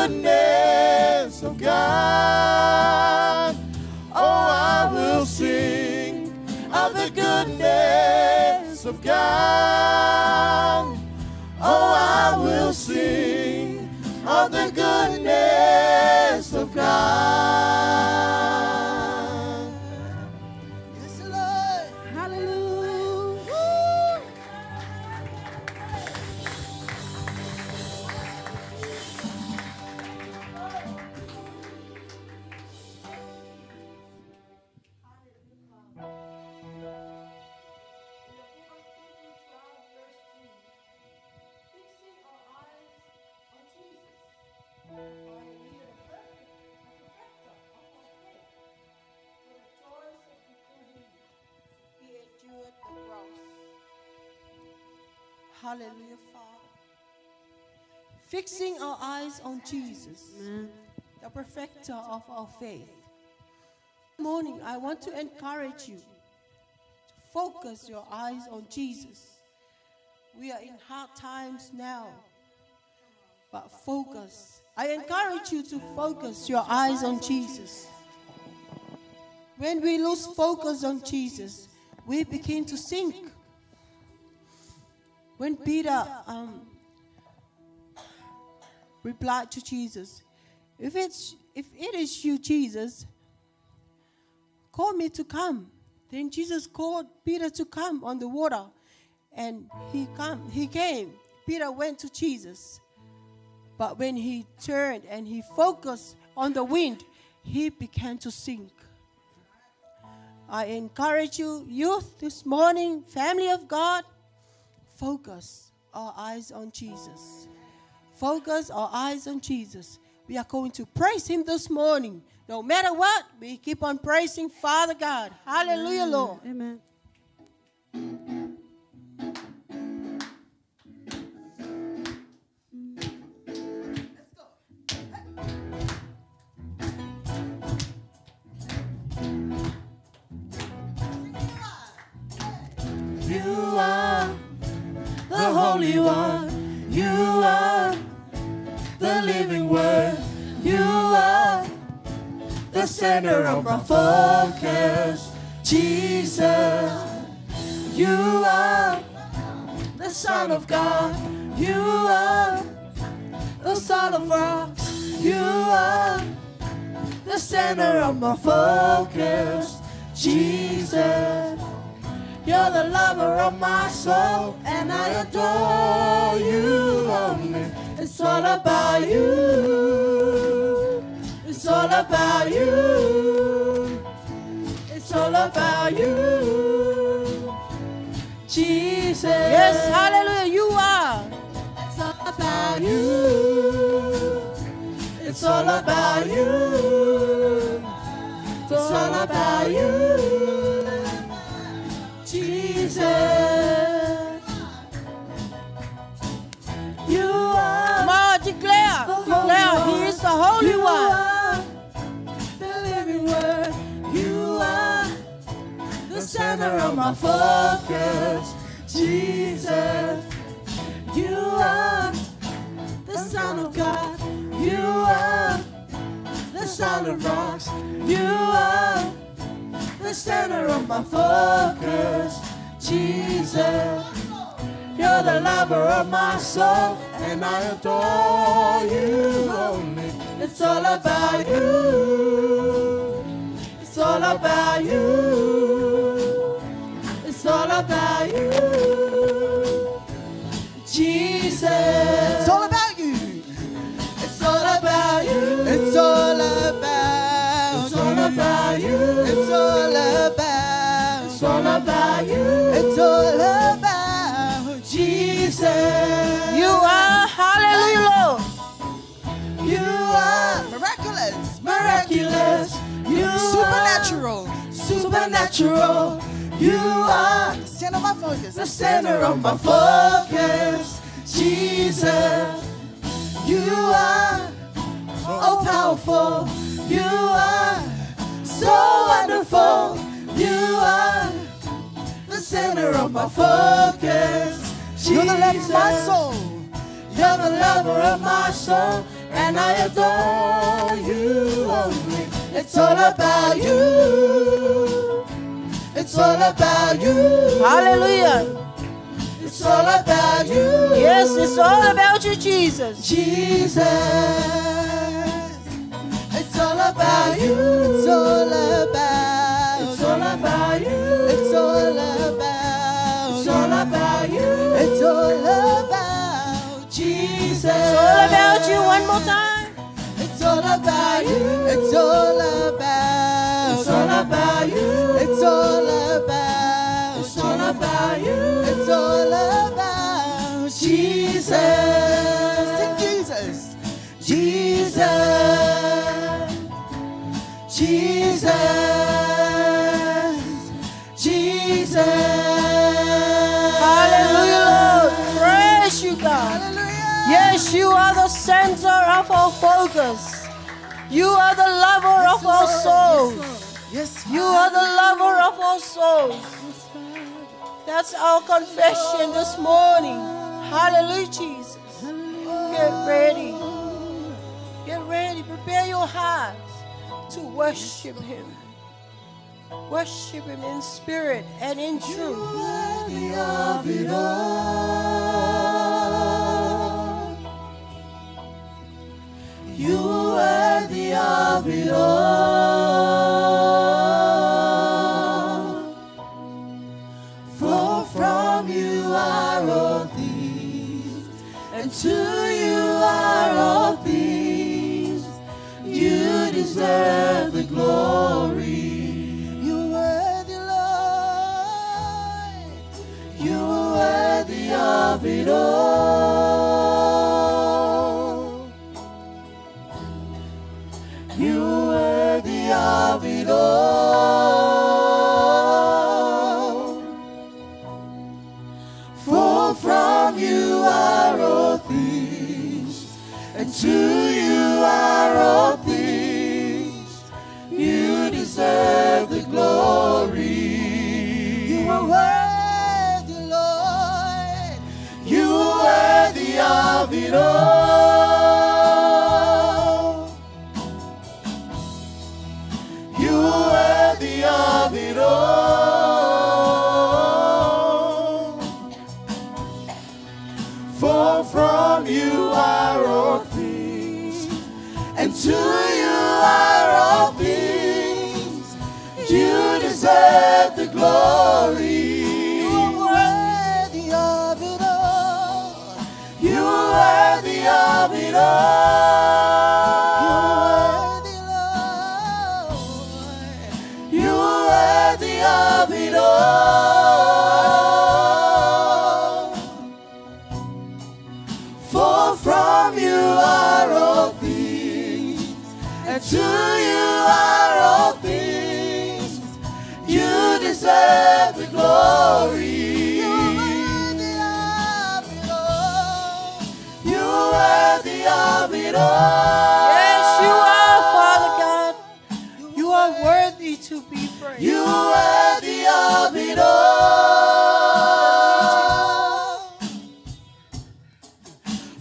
goodness of God. Oh, I will sing of the goodness of God. Oh, I will sing of the goodness of God. Yes, Lord. Hallelujah. Hallelujah, Father. Fixing our eyes on Jesus, the perfecter of our faith. This morning, I want to encourage you to focus your eyes on Jesus. We are in hard times now, but focus. I encourage you to focus your eyes on Jesus. When we lose focus on Jesus, we begin to sink. When Peter replied to Jesus, if it is you, Jesus, call me to come. Then Jesus called Peter to come on the water, and he came. Peter went to Jesus, but when he turned and he focused on the wind, he began to sink. I encourage you, youth, this morning, family of God, focus our eyes on Jesus. Focus our eyes on Jesus. We are going to praise Him this morning. No matter what, we keep on praising Father God. Hallelujah, Lord. Amen. You are the Holy One. You are the living Word. You are the center of my focus. Jesus, you are the Son of God. You are the Son of rocks. You are the center of my focus. Jesus, you're the lover of my soul, and I adore you only. It's all about you. It's all about you. It's all about you. Jesus. Yes, hallelujah, you are. It's all about you. It's all about you. It's all about you. Jesus, you are. Come on, declare. Declare, He is the Holy You One. are the living Word. You are the center of my focus. Jesus, you are the Son of God. You are the solid rocks. You are the center of my focus. Jesus, you're the lover of my soul, and I adore you only. It's all about you. It's all about you. It's all about you. Jesus, It's all about you. it's all about you. It's all about It's all about you. It's all about It's all about you. It's all about Jesus, You are, hallelujah, Lord. you are Miraculous. miraculous. You Supernatural. are supernatural. You are Center of my focus. the center of my focus. Jesus, you are all powerful. You are so wonderful. You are the center of my focus. You're the lover of my Jesus, soul. you're the lover of my soul, and I adore you only. It's all about you. It's all about you. Hallelujah. It's all about you. Yes, it's all about you, Jesus. Jesus. It's all about you. It's all about. It's all about you. It's all about. It's all about you. It's all about Jesus. It's all about you. One more time. It's all about you. It's all about. It's all about you. It's all about. It's all about you. It's all about Jesus. Sing Jesus. Jesus. Jesus. Jesus. Hallelujah, Lord. Praise you, God. Hallelujah. Yes, you are the center of our focus. You are the lover of our souls. Yes, You are the lover of our souls. That's our confession this morning. Hallelujah, Jesus. Get ready. Get ready. Prepare your hearts to worship Him. Worship Him in spirit and in truth. worthy of it all. You worthy of it all. For from you are all things, and to you are all things. You deserve the glory. You worthy, Lord. You worthy of it all. You worthy of it all. For from you are all things, and to you are all things. You deserve the glory. You are worthy, Lord. You are worthy of it all. You are worthy of it all. For from you are all things, and to you are all things. You deserve the glory. You are worthy of it all. You are worthy of it all. You are worthy, Lord. You are worthy of it all. For from you are all things, and to you are all things. You deserve the glory. You are worthy of it all. Yes, you are, Father God. You are worthy to be praised. You are worthy of it all.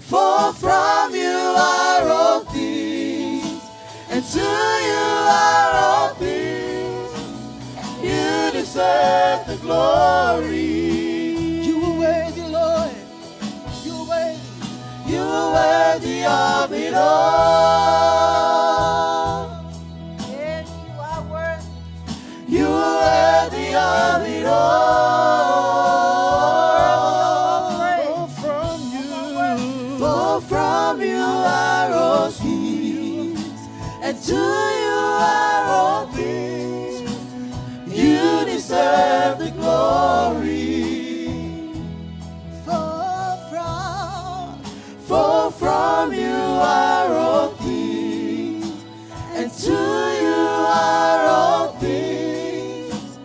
For from you are all things, and to you are all things. You deserve the glory. You are worthy, Lord. You are worthy. You are worthy of it all. Yes, you are worthy. You are worthy of it all. For from you are all things, and to you are all things. You deserve the glory. For from you are all things, and to you are all things.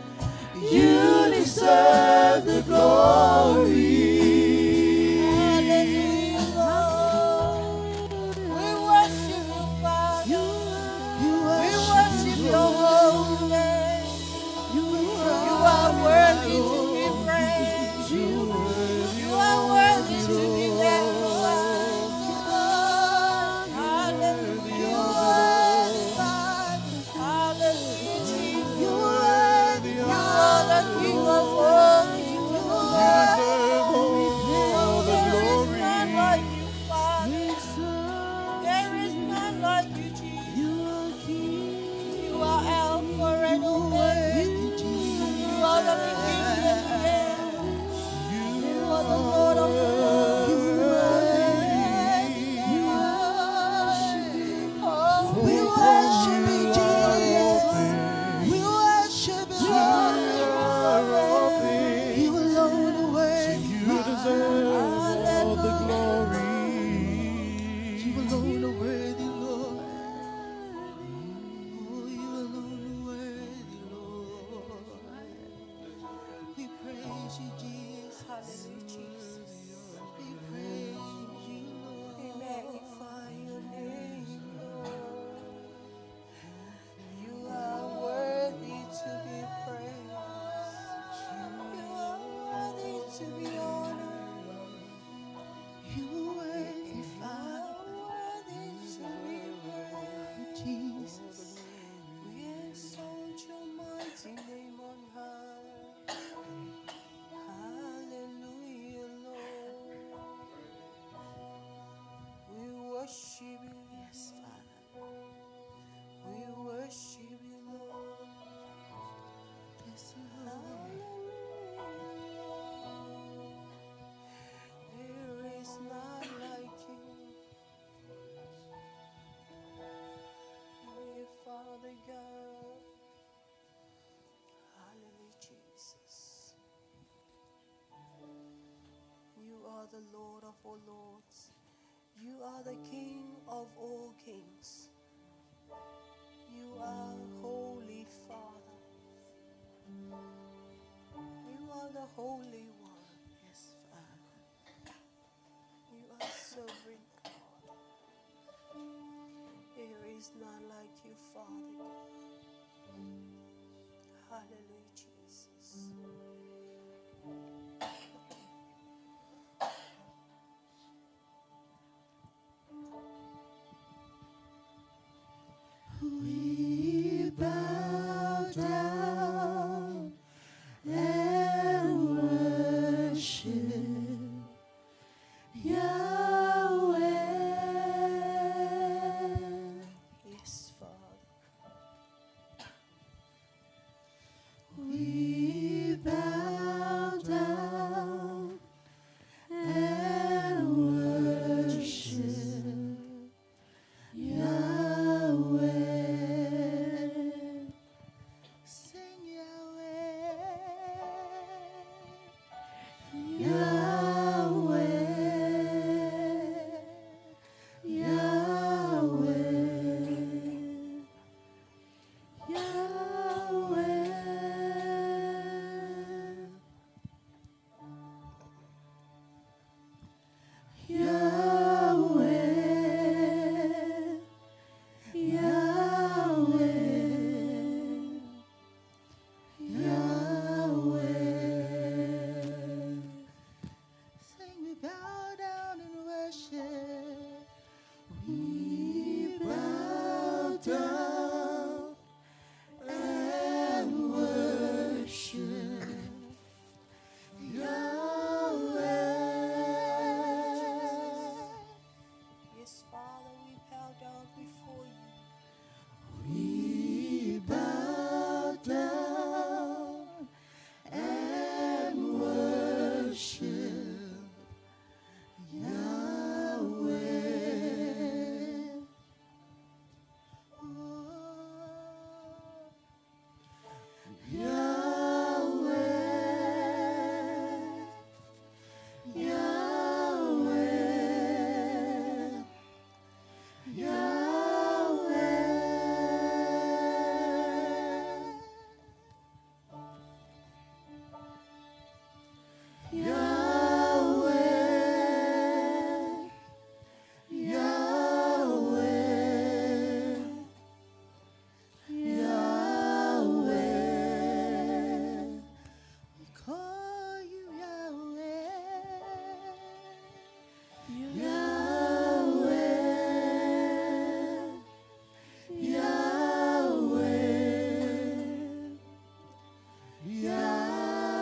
You deserve the glory. We worship you, Father. We worship your holy name. You are worthy to be praised. You are worthy to be magnified. alone are worthy. You deserve all the glory. You alone are worthy, Lord. Oh, you alone are worthy, Lord. We praise you, Jesus. Hallelujah, Jesus. We praise you, Lord. We magnify your name, Lord. You are worthy to be praised. You are worthy to be honored. You are worthy, You Father. are worthy to be praised. Jesus. We exalt your mighty name on high. Hallelujah, Lord. We worship you, Yes, Father. we worship you, Lord. Yes, Lord. Hallelujah, Lord. There is none like you. Dear Father God. Hallelujah, Jesus. You are the Lord of all lords. You are the King of all kings. You are Holy Father. You are the Holy One. Yes, Father. You are sovereign God. There is none like you, Father God. Hallelujah, Jesus. We bow down and worship Yahweh. Yes, Father. We bow down and worship Yahweh. Sing Yahweh. Yahweh. Yahweh. Yahweh. Yahweh. Yahweh. Sing, we bow down and worship. We bow down and worship Yahweh. Yes, Father, we bow down before you. We bow down and worship Yahweh. Oh, Yahweh. Yahweh. We call you Yahweh. Yahweh. Yahweh.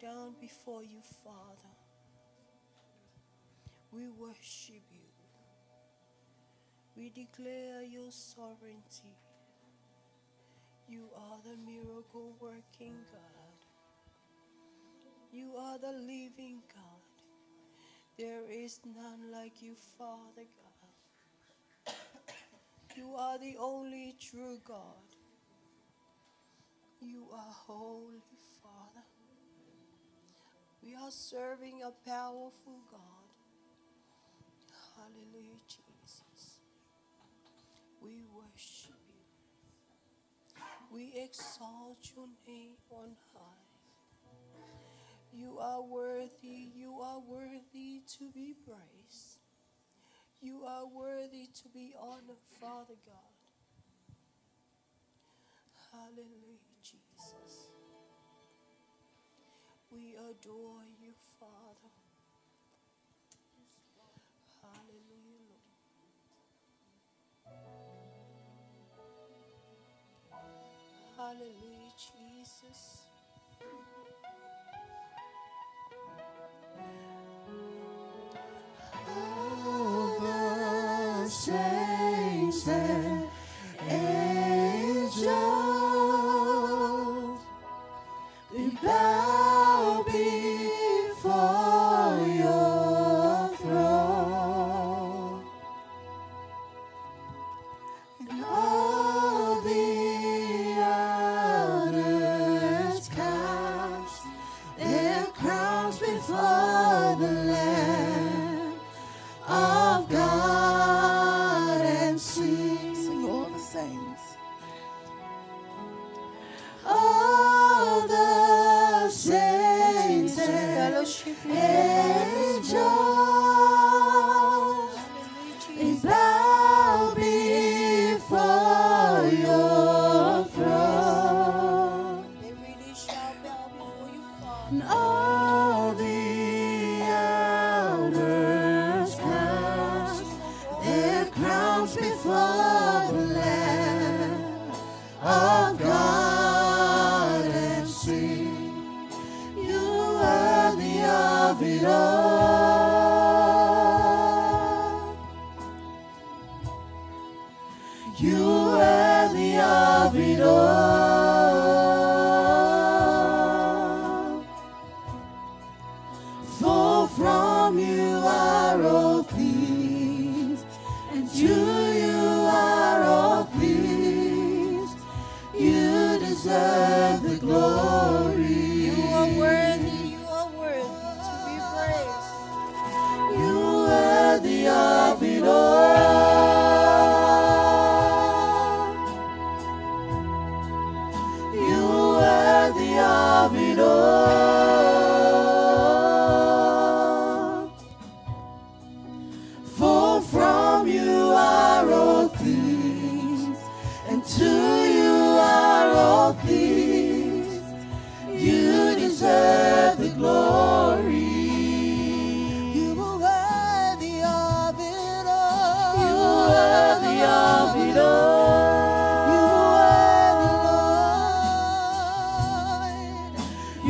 down before you, Father. We worship you. We declare your sovereignty. You are the miracle working God. You are the living God. There is none like you, Father God. You are the only true God. You are holy, Father. We are serving a powerful God. Hallelujah, Jesus. We worship you. We exalt your name on high. You are worthy to be praised. You are worthy to be honored, Father God. Hallelujah, Jesus. We adore you, Father. Hallelujah, Lord. Hallelujah, Jesus. All the saints and angels, we bow before your throne, and all the others cast their crowns before the Lamb of God and sing all the saints. All the saints and Fellowship with angels, we bow before your throne, They really shall bow before you, and Father. all the elders cast their crowns before the Lamb of God and sing, you worthy of it all. You worthy of it all. For from you are all things, and to you are all things. You deserve the glory. You are worthy to be praised. You worthy of it all. You worthy of it all. For from you are all things, and to you are all things. You deserve the glory. You are worthy of it all. You are worthy of it all. You are worthy, Lord.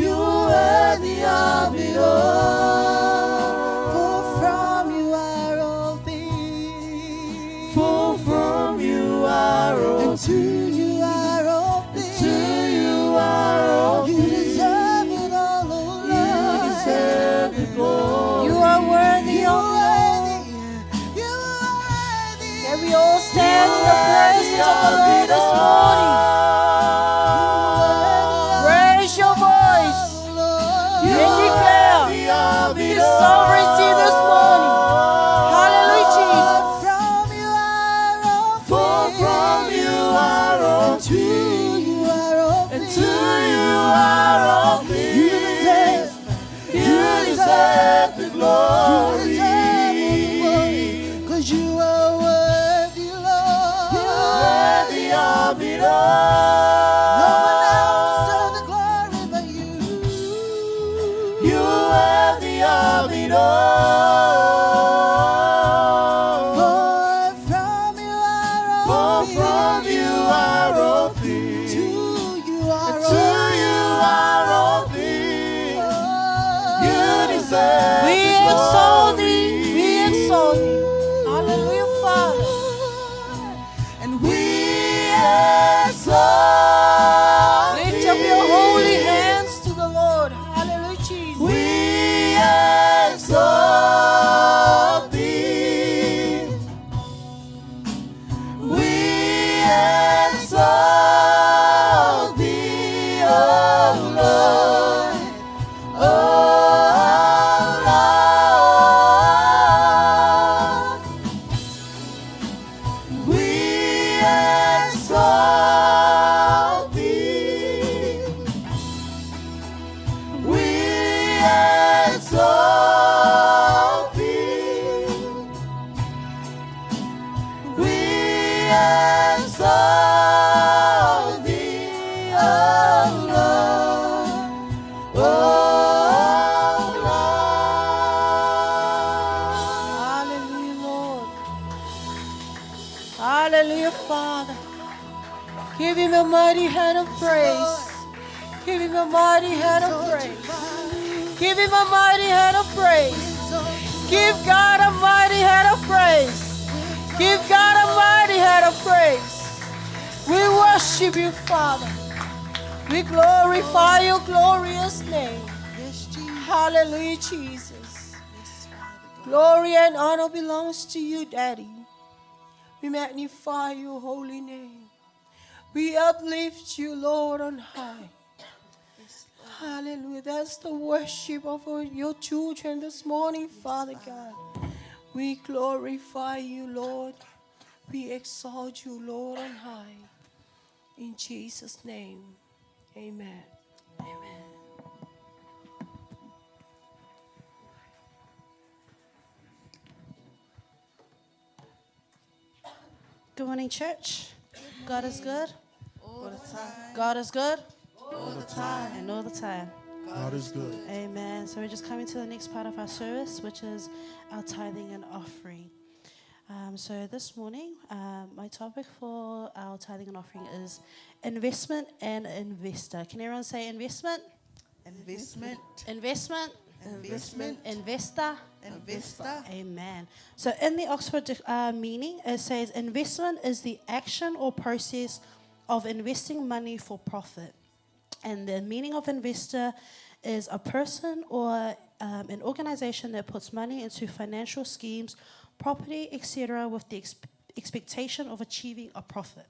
You are worthy of it all. For from you are all things. For from you are all and to you are all things. To you are all you deserve it all, oh Lord. You deserve the glory. You are worthy You of are it all. worthy. You are worthy. May we all stand in the presence of the Lord this morning. Raise your voice and declare His sovereignty this morning. Hallelujah, Jesus. From you are all for from you are all and to you are all and to you are all things. You deserve Father. Give him a mighty hand of praise. Give him a mighty hand of praise. Give him a mighty hand of praise. Give God a mighty hand of praise. Give God a mighty hand of praise. We worship you, Father. We glorify your glorious name. Hallelujah, Jesus. Glory and honor belongs to you, Daddy. We magnify your holy name. We uplift you, Lord, on high. Hallelujah. That's the worship of your children this morning, Father God. We glorify you, Lord. We exalt you, Lord, on high. In Jesus' name, amen. Amen. Good morning, church. God is good. All the time. God is good. All the time. And all the time. God is good. Amen. So we're just coming to the next part of our service, which is our tithing and offering. So this morning, my topic for our tithing and offering is investment and investor. Can everyone say investment? Investment. Investment. Investment. Investor. Investor. Amen. So in the Oxford meaning, it says investment is the action or process of investing money for profit. And the meaning of investor is a person or an organization that puts money into financial schemes, property, etc., with the expectation of achieving a profit.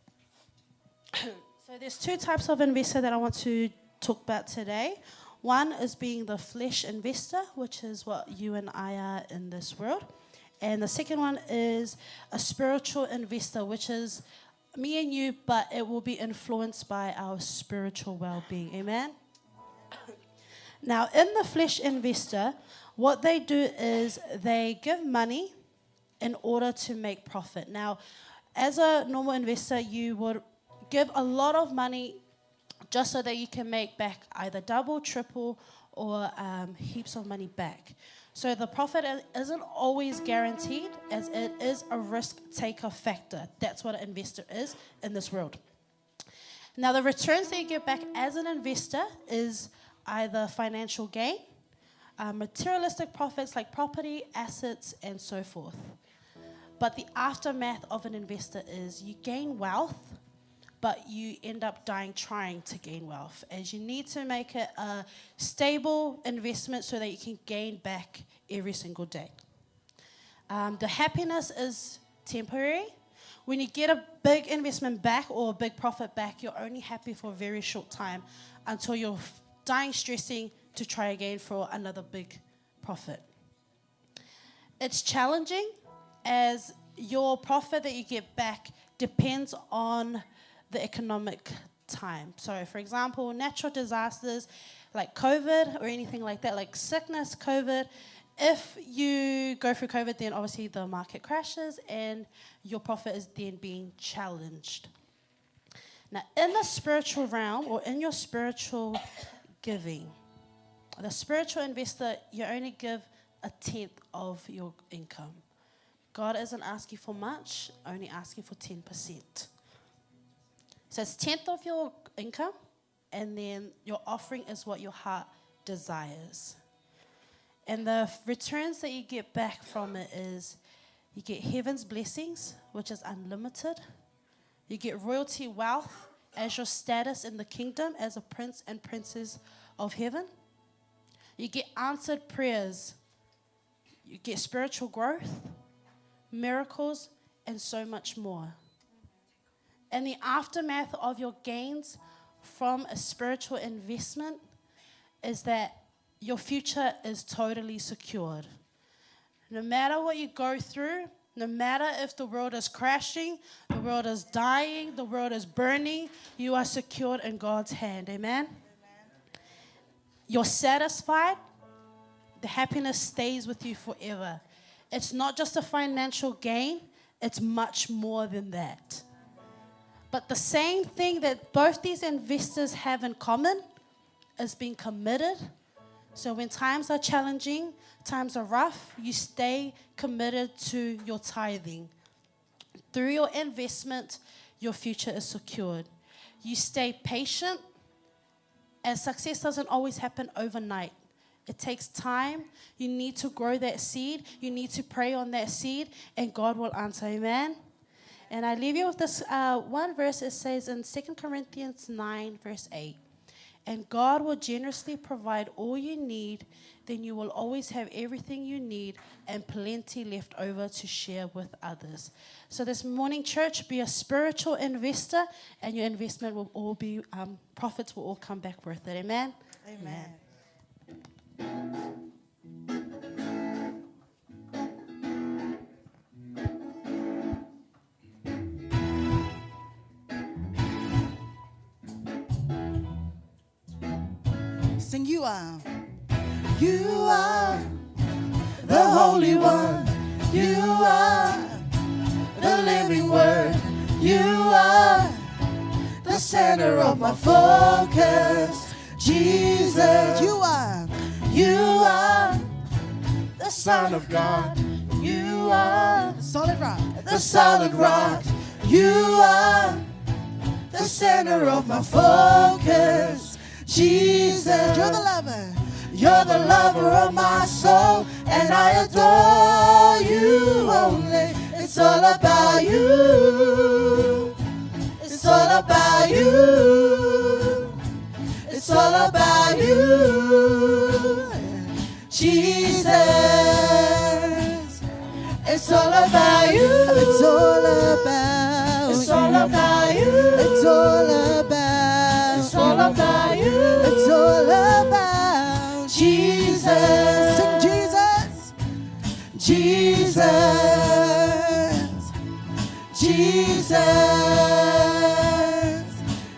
So there's two types of investor that I want to talk about today. One is being the flesh investor, which is what you and I are in this world. And the second one is a spiritual investor, which is me and you, but it will be influenced by our spiritual well-being. Amen? Now, in the flesh investor, what they do is they give money in order to make profit. Now, as a normal investor, you would give a lot of money just so that you can make back either double, triple, or heaps of money back. So the profit isn't always guaranteed, as it is a risk-taker factor. That's what an investor is in this world. Now, the returns that you get back as an investor is either financial gain, materialistic profits like property, assets, and so forth. But the aftermath of an investor is you gain wealth, but you end up dying trying to gain wealth, as you need to make it a stable investment so that you can gain back every single day. The happiness is temporary. When you get a big investment back or a big profit back, you're only happy for a very short time until you're dying stressing to try again for another big profit. It's challenging, as your profit that you get back depends on the economic time. So, for example, natural disasters like COVID or anything like that, like sickness, COVID, if you go through COVID, then obviously the market crashes and your profit is then being challenged. Now, in the spiritual realm or in your spiritual giving, the spiritual investor, you only give 1/10 of your income. God isn't asking for much, only asking for 10%. So it's 1/10 of your income, and then your offering is what your heart desires. And the returns that you get back from it is you get heaven's blessings, which is unlimited. You get royalty wealth as your status in the kingdom as a prince and princess of heaven. You get answered prayers. You get spiritual growth, miracles, and so much more. And the aftermath of your gains from a spiritual investment is that your future is totally secured. No matter what you go through, no matter if the world is crashing, the world is dying, the world is burning, you are secured in God's hand. Amen? You're satisfied. The happiness stays with you forever. It's not just a financial gain, it's much more than that. But the same thing that both these investors have in common is being committed. So when times are challenging, times are rough, you stay committed to your tithing. Through your investment, your future is secured. You stay patient, and success doesn't always happen overnight. It takes time. You need to grow that seed. You need to pray on that seed, and God will answer. Amen? And I leave you with this one verse. It says in 2 Corinthians 9, verse 8, and God will generously provide all you need. Then you will always have everything you need and plenty left over to share with others. So this morning, church, be a spiritual investor, and your investment will all be, profits will all come back worth it. Amen? Amen. Sing, you are the Holy One. You are the living Word. You are the center of my focus. Jesus, you are the Son of God. You are the solid rock. The solid rock. You are the center of my focus. Jesus, you're the lover. You're the lover of my soul, and I adore you only. It's all about you. It's all about you. It's all about you. Jesus. It's all about you. It's all about. It's all about you. It's all about. It's all about you. It's all about Jesus. Sing Jesus. Jesus. Jesus.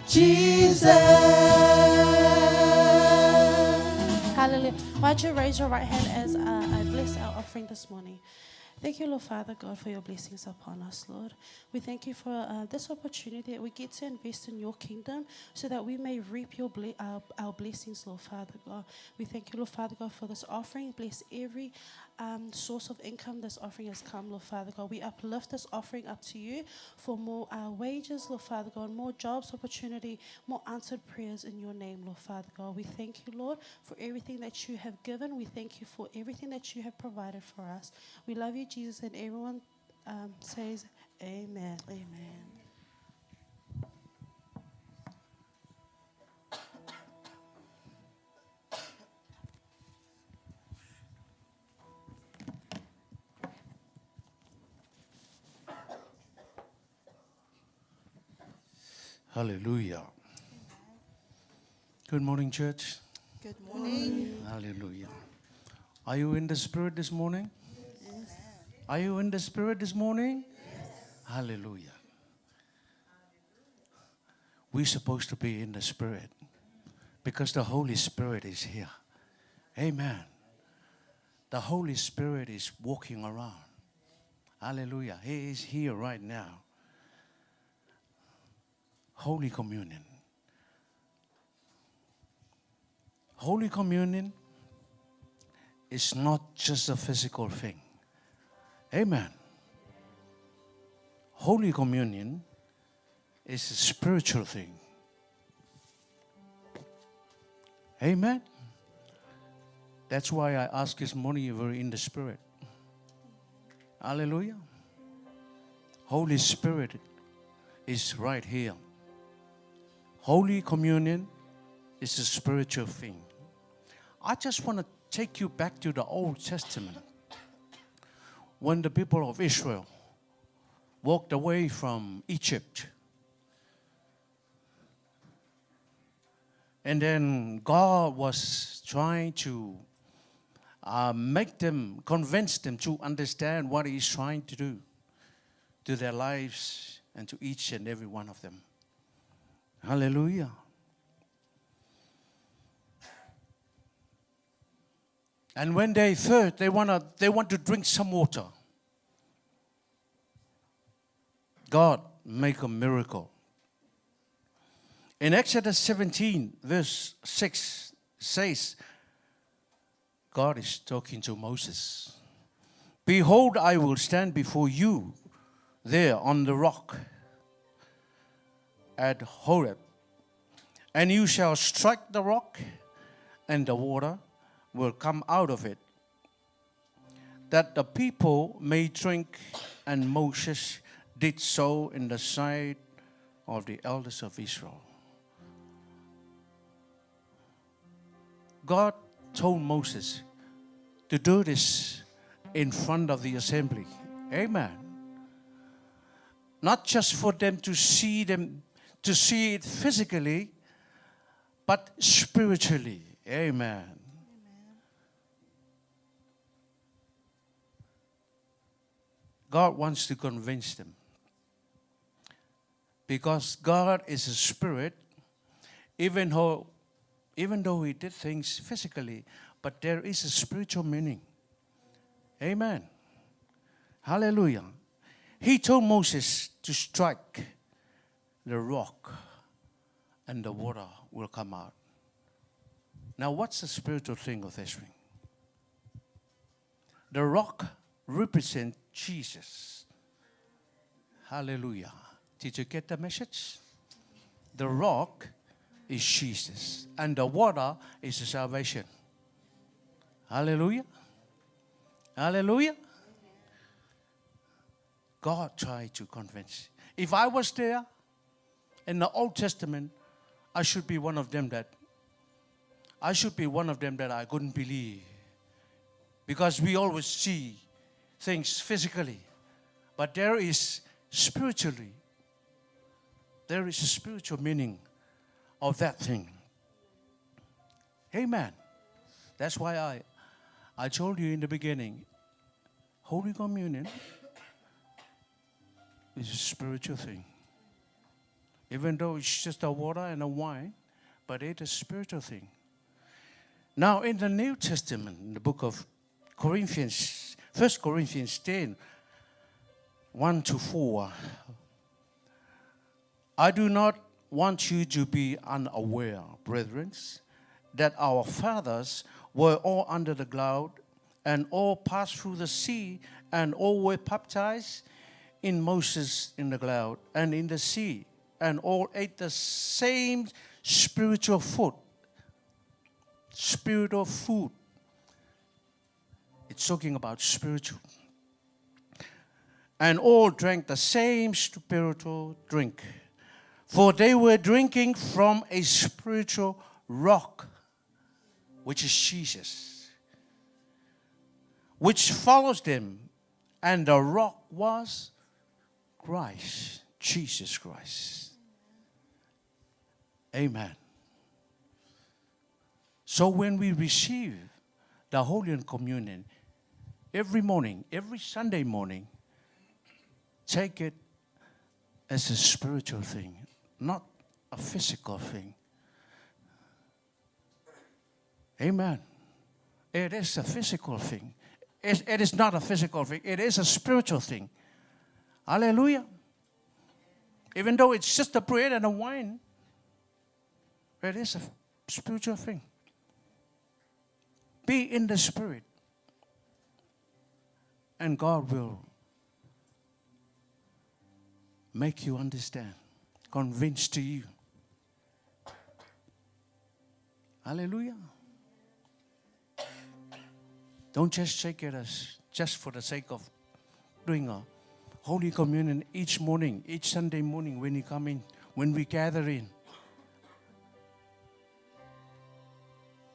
Jesus. Hallelujah. Why don't you raise your right hand as I bless our offering this morning. Thank you, Lord Father God, for your blessings upon us, Lord. We thank you for this opportunity that we get to invest in your kingdom so that we may reap your our blessings, Lord Father God. We thank you, Lord Father God, for this offering. Bless every source of income this offering has come, Lord Father God. We uplift this offering up to you for more wages, Lord Father God, more jobs, opportunity, more answered prayers in your name, Lord Father God. We thank you, Lord, for everything that you have given. We thank you for everything that you have provided for us. We love you, Jesus, and everyone says amen. Amen. Hallelujah. Good morning, church. Good morning. Hallelujah. Are you in the Spirit this morning? Yes. Are you in the Spirit this morning? Yes. Hallelujah. We're supposed to be in the Spirit because the Holy Spirit is here. Amen. The Holy Spirit is walking around. Hallelujah. He is here right now. Holy Communion. Holy Communion is not just a physical thing. Amen. Holy Communion is a spiritual thing. Amen. That's why I asked this morning if you were in the Spirit. Hallelujah. Holy Spirit is right here. Holy Communion is a spiritual thing. I just want to take you back to the Old Testament. When the people of Israel walked away from Egypt. And then God was trying to convince them to understand what He's trying to do to their lives and to each and every one of them. Hallelujah. And when they thirst, they want to drink some water. God make a miracle. In Exodus 17, verse 6 says, God is talking to Moses. Behold, I will stand before you there on the rock. at Horeb. And you shall strike the rock, and the water will come out of it, that the people may drink. And Moses did so in the sight of the elders of Israel. God told Moses to do this in front of the assembly. Amen. Not just for them, to see it physically, but spiritually. Amen. God wants to convince them. Because God is a spirit, even though He did things physically, but there is a spiritual meaning. Amen. Hallelujah. He told Moses to strike the rock and the water will come out. Now, what's the spiritual thing of this ring? The rock represents Jesus. Hallelujah. Did you get the message? The rock is Jesus, and the water is the salvation. Hallelujah. Hallelujah. God tried to convince. If I was there in the Old Testament, I should be one of them that I couldn't believe. Because we always see things physically. But there is spiritually. There is a spiritual meaning of that thing. Amen. That's why I told you in the beginning, Holy Communion is a spiritual thing. Even though it's just a water and a wine, but it's a spiritual thing. Now in the New Testament, in the book of Corinthians, 1 Corinthians 10, 1-4, I do not want you to be unaware, brethren, that our fathers were all under the cloud, and all passed through the sea, and all were baptized in Moses in the cloud and in the sea, and all ate the same spiritual food. Spiritual food. It's talking about spiritual. And all drank the same spiritual drink, for they were drinking from a spiritual rock, which is Jesus, which follows them, and the rock was Christ, Jesus Christ. Amen. So when we receive the Holy Communion, every morning, every Sunday morning, take it as a spiritual thing, not a physical thing. Amen. It is a physical thing. It is not a physical thing. It is a spiritual thing. Hallelujah. Even though it's just a bread and a wine, it is a spiritual thing. Be in the Spirit, and God will make you understand, convince to you. Hallelujah. Don't just take it as just for the sake of doing a Holy Communion each morning, each Sunday morning when you come in, when we gather in.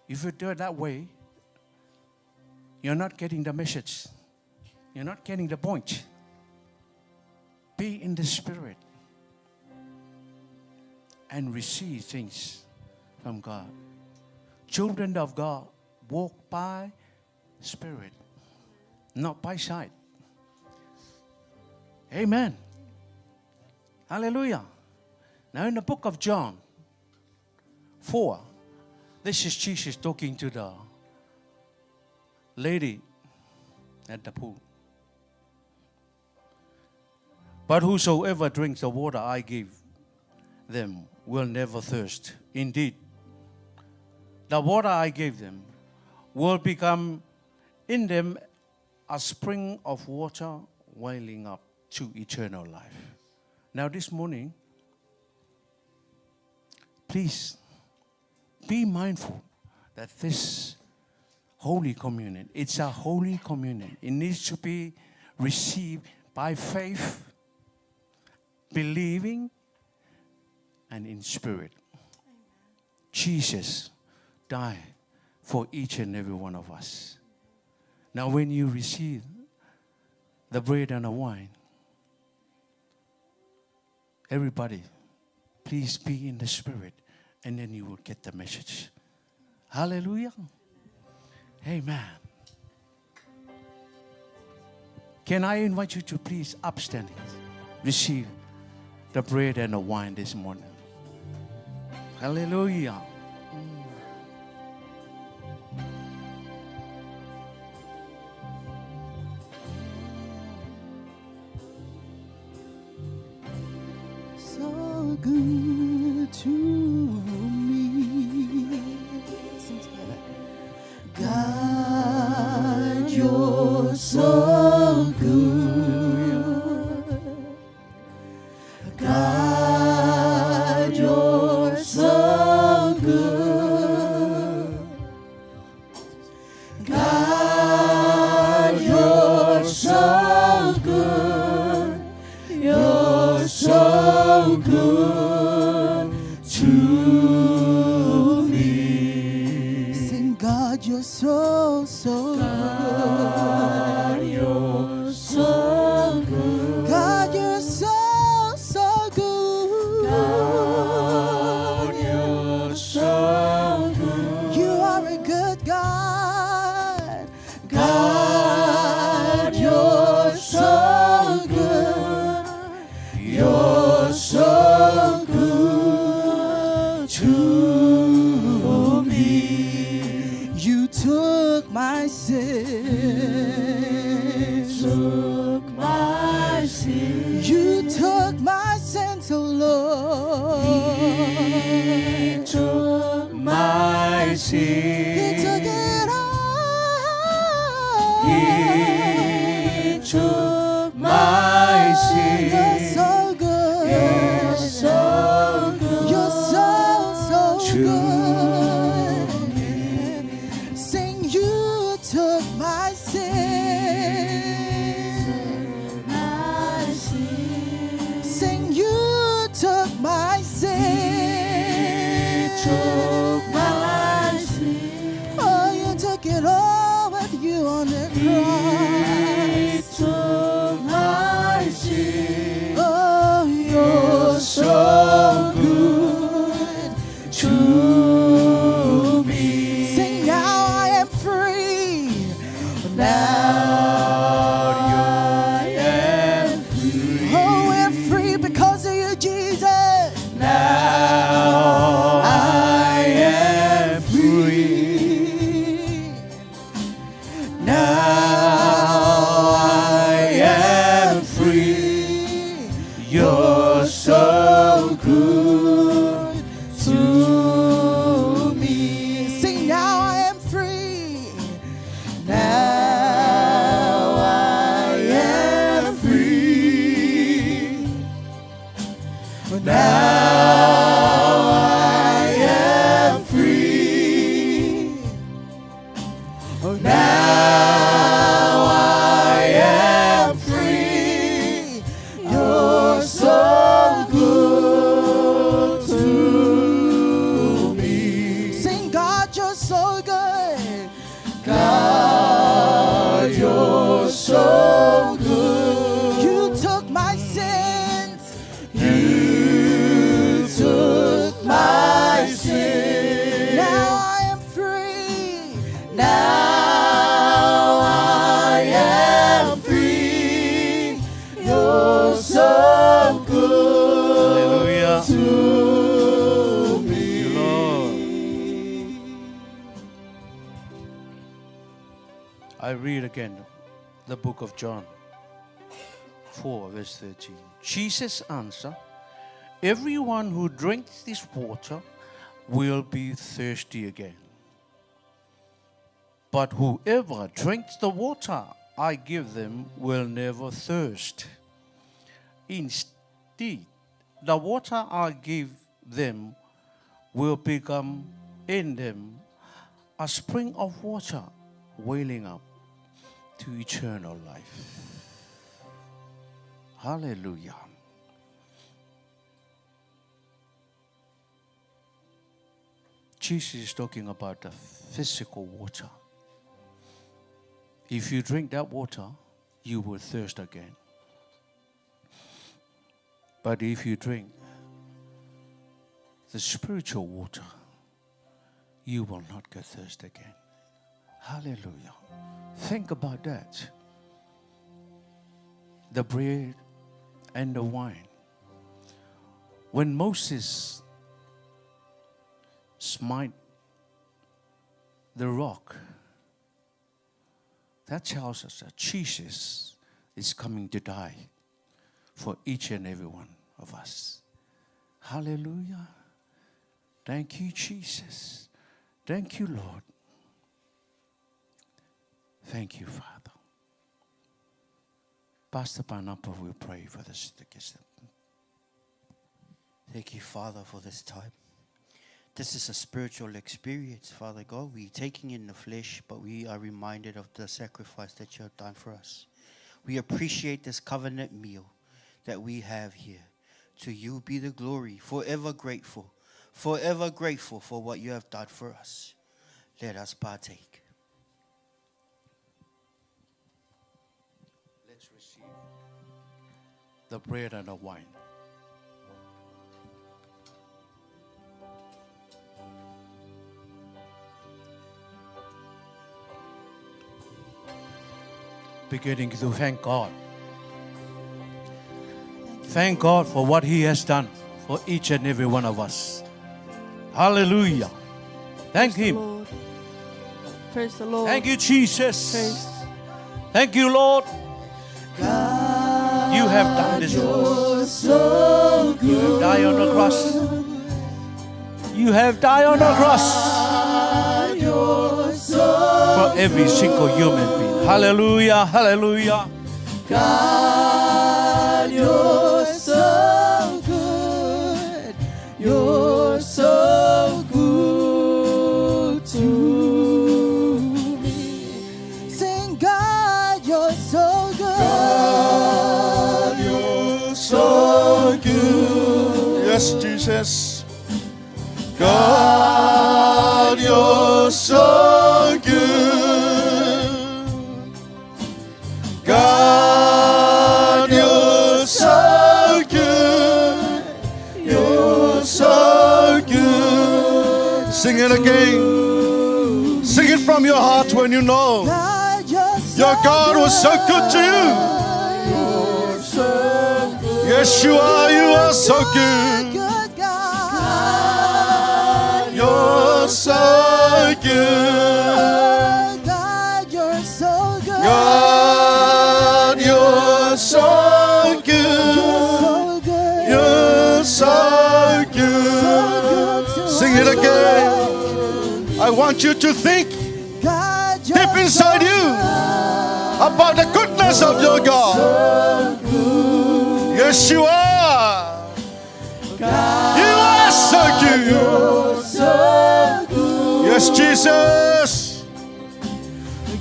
If you do it that way, you're not getting the message. You're not getting the point. Be in the Spirit and receive things from God. Children of God walk by Spirit, not by sight. Amen. Hallelujah. Now in the book of John 4, this is Jesus talking to the lady at the pool. But whosoever drinks the water I give them will never thirst. Indeed, the water I gave them will become in them a spring of water welling up to eternal life. Now this morning, please be mindful that this Holy Communion, it's a Holy Communion. It needs to be received by faith, believing, and in spirit. Jesus died for each and every one of us. Now when you receive the bread and the wine, everybody, please be in the spirit, and then you will get the message. Hallelujah. Amen. Can I invite you to please upstanding receive the bread and the wine this morning? Hallelujah. So good to me. Sing together. God, you're so good. God, you're so good. God, you're so good. You're so good to me. Sing, God, you're so, so good. God, you're so good. God, you're so, so good. God, you're so good. You are a good God. God, you're so good. You're so good to me. You took my sin. Took my sin. You took my sins, oh Lord. He took my sin. He took it all. He took my sin. You're so good. You're so good. You're so, so good. Sing, you took my sin. My sin. Sing, you took my sin. Took my sin. Oh, you took it all with you on the cross. Took my sin. Oh, you're so good to me. Sing, now I am free. Now I am free. Oh, we're free because of you, Jesus. Now I am free. Now I am free. You're so good to me. Sing, now I am free. Now I am free. Now I am free. Now I am free. You're so good to me. Sing, God, you're so good. God, you're so good. You took my sins. You took my sin. Now I am free. Now I am free. You're so good Hallelujah. to Thank you, Lord. me. I read again the book of John 4, verse 13. Jesus answered, everyone who drinks this water will be thirsty again. But whoever drinks the water I give them will never thirst. Instead, the water I give them will become in them a spring of water welling up to eternal life. Hallelujah. Jesus is talking about the physical water. If you drink that water, you will thirst again. But if you drink the spiritual water, you will not get thirst again. Hallelujah. Think about that. The bread and the wine. When Moses smite the rock, that tells us that Jesus is coming to die for each and every one of us. Hallelujah. Thank you, Jesus. Thank you, Lord. Thank you, Father. Pastor Panapa will pray for the stickers. Thank you, Father, for this time. This is a spiritual experience, Father God. We're taking in the flesh, but we are reminded of the sacrifice that you have done for us. We appreciate this covenant meal that we have here. To you be the glory, forever grateful for what you have done for us. Let us partake. Let's receive the bread and the wine. Beginning to thank God. Thank God for what He has done for each and every one of us. Hallelujah. Thank Him. Lord. Praise the Lord. Thank you, Jesus. Praise. Thank you, Lord. You have done this for us. So good. You died on the cross. You have died on the cross You're so for every single human being. Hallelujah. Hallelujah. God, you're so good. You're so good to me. Sing, God, you're so good. God, you're so good. Yes, Jesus. God, you're so good. God, you're so good. You're so good. Sing it again. Sing it from your heart when you know God, you're so your God was so good to you. You're so good. Yes, you are so good. Good God. You're so good. God, you're so good. God, you're so good. so good. You're so good. to Sing it us. again. I want you to think God, you're deep inside so you good. about the goodness of your God. Yes, you are. You are so good. So good. Yes, Jesus.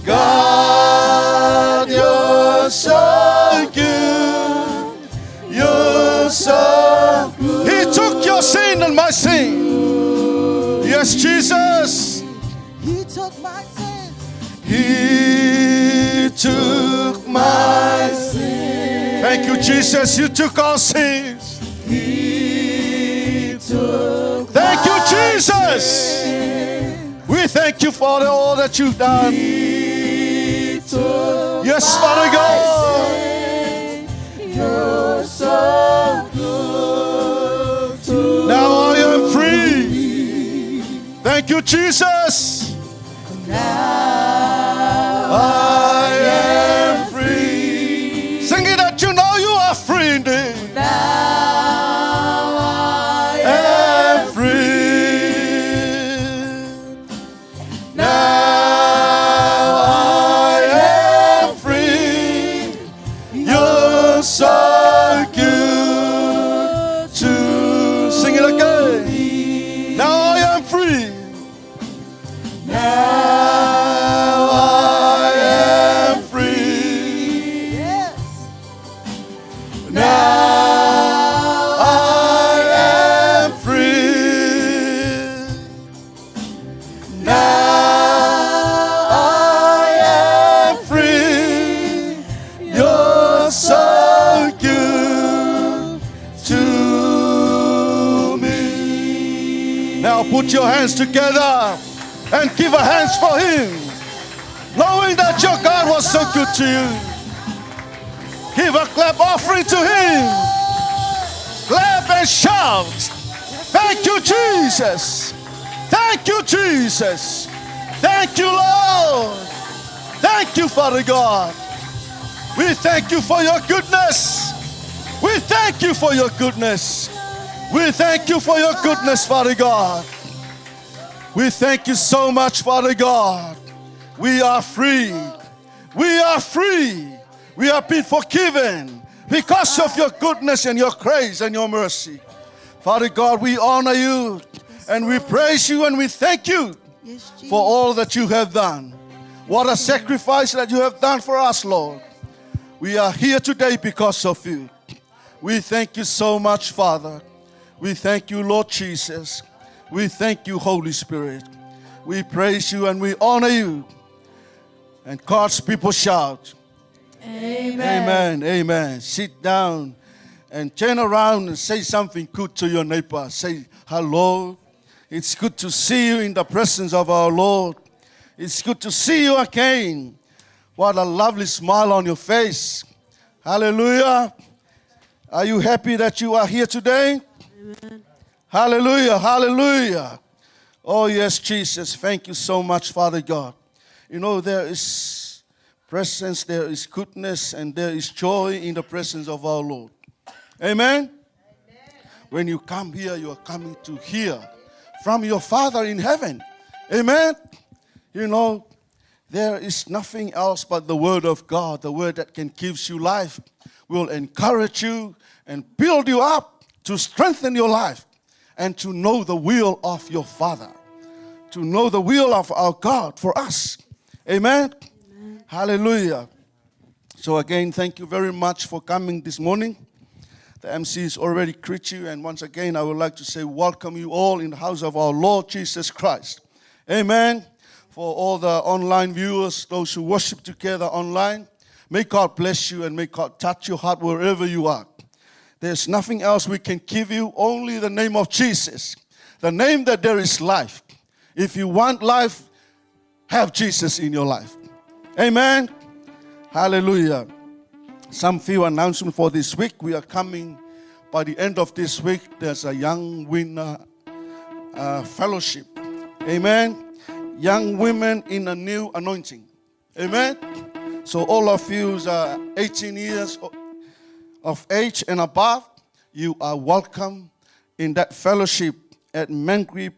God, you're so good. You're so good. He took your sin and my sin. Yes, Jesus. He took my sins. He took my sin. Thank you, Jesus. You took our sins. He took Thank you, Jesus. We thank you for all that you've done. Yes, Father God. You're so good to Now I am free. Thank you, Jesus. I am free. Sing it that you know you are free indeed. I am free. Now I am free. You're so good to sing it again. Now Put your hands together and give a hands for him. Knowing that your God was so good to you. Give a clap offering to him. Clap and shout. Thank you, Jesus. Thank you, Jesus. Thank you, Lord. Thank you, Father God. We thank you for your goodness. We thank you for your goodness. We thank you for your goodness, Father God. We thank you so much, Father God. We are free. We are free. We have been forgiven because of your goodness and your grace and your mercy. Father God, we honor you and we praise you and we thank you Yes, Jesus. for all that you have done. What a sacrifice that you have done for us, Lord. We are here today because of you. We thank you so much, Father. We thank you, Lord Jesus. We thank you, Holy Spirit. We praise you and we honor you. And God's people shout, Amen. Amen, amen. Sit down and turn around and say something good to your neighbor. Say, hello. It's good to see you in the presence of our Lord. It's good to see you again. What a lovely smile on your face. Hallelujah. Are you happy that you are here today? Amen. Hallelujah, hallelujah. Oh, yes, Jesus. Thank you so much, Father God. You know, there is presence, there is goodness, and there is joy in the presence of our Lord. Amen? When you come here, you are coming to hear from your Father in heaven. Amen? You know, there is nothing else but the Word of God, the Word that can give you life, will encourage you and build you up to strengthen your life and to know the will of your Father, to know the will of our God for us. Amen? Hallelujah. So again, thank you very much for coming this morning. The MC is already greet you, and once again, I would like to say welcome you all in the house of our Lord Jesus Christ. Amen. For all the online viewers, those who worship together online, may God bless you and may God touch your heart wherever you are. There's nothing else we can give you, only the name of Jesus, the name that there is life. If you want life, have Jesus in your life. Amen. Hallelujah. Some few announcements for this week. We are coming by the end of this week. There's a young winner fellowship. Amen. Young women in a new anointing. Amen. So all of you who are 18 years of age and above, you are welcome in that fellowship at Mangri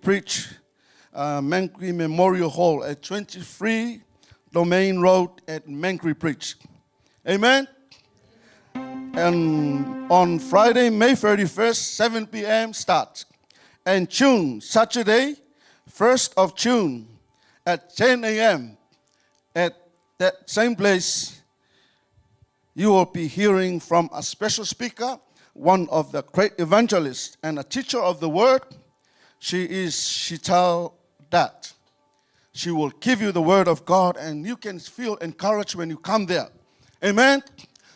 Memorial Hall at 23 Domain Road at Mangri Bridge. Amen. And on Friday, May 31st, 7 p.m. starts. And June, Saturday, 1st of June at 10 a.m. at that same place, you will be hearing from a special speaker, one of the great evangelists and a teacher of the word. She is Shital Dat. She will give you the word of God, and you can feel encouraged when you come there. Amen.